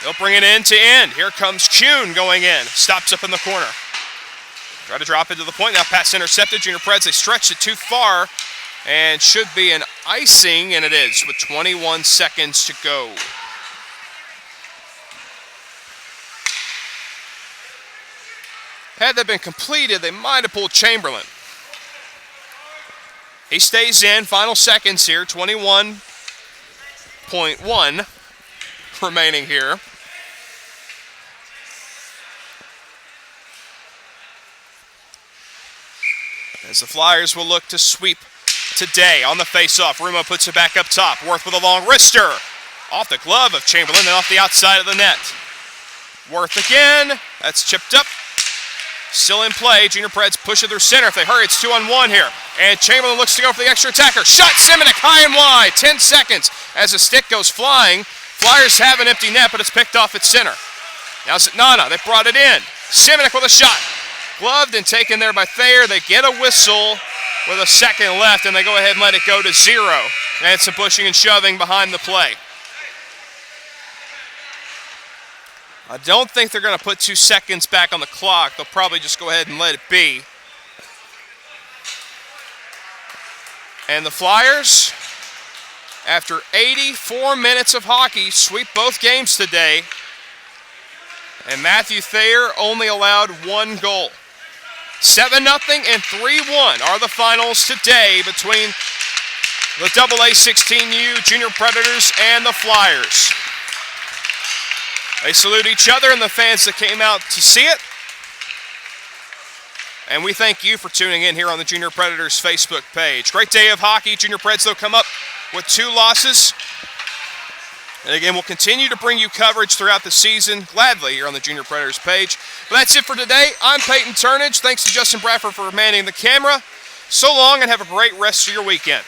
They'll bring it end to end. Here comes Kuhn going in. Stops up in the corner. Try to drop it to the point. Now pass intercepted. Junior Preds, they stretched it too far. And should be an icing, and it is, with 21 seconds to go. Had that been completed, they might have pulled Chamberlain. He stays in, final seconds here, 21.1 remaining here. As the Flyers will look to sweep today on the face-off. Rumo puts it back up top. Worth with a long wrister. Off the glove of Chamberlain and off the outside of the net. Worth again. That's chipped up. Still in play. Junior Preds push it through center. If they hurry, it's 2-on-1 here. And Chamberlain looks to go for the extra attacker. Shot Semenik high and wide. 10 seconds as the stick goes flying. Flyers have an empty net, but it's picked off at center. Now Nana, they brought it in. Semenik with a shot. Gloved and taken there by Thayer. They get a whistle with a second left, and they go ahead and let it go to 0. And some pushing and shoving behind the play. I don't think they're going to put 2 seconds back on the clock. They'll probably just go ahead and let it be. And the Flyers, after 84 minutes of hockey, sweep both games today. And Matthew Thayer only allowed 1 goal. 7-0 and 3-1 are the finals today between the AA 16U Junior Predators and the Flyers. They salute each other and the fans that came out to see it. And we thank you for tuning in here on the Junior Predators Facebook page. Great day of hockey. Junior Preds, though, come up with 2 losses. And again, we'll continue to bring you coverage throughout the season, gladly, here on the Junior Predators page. But that's it for today. I'm Peyton Turnage. Thanks to Justin Bradford for manning the camera. So long, and have a great rest of your weekend.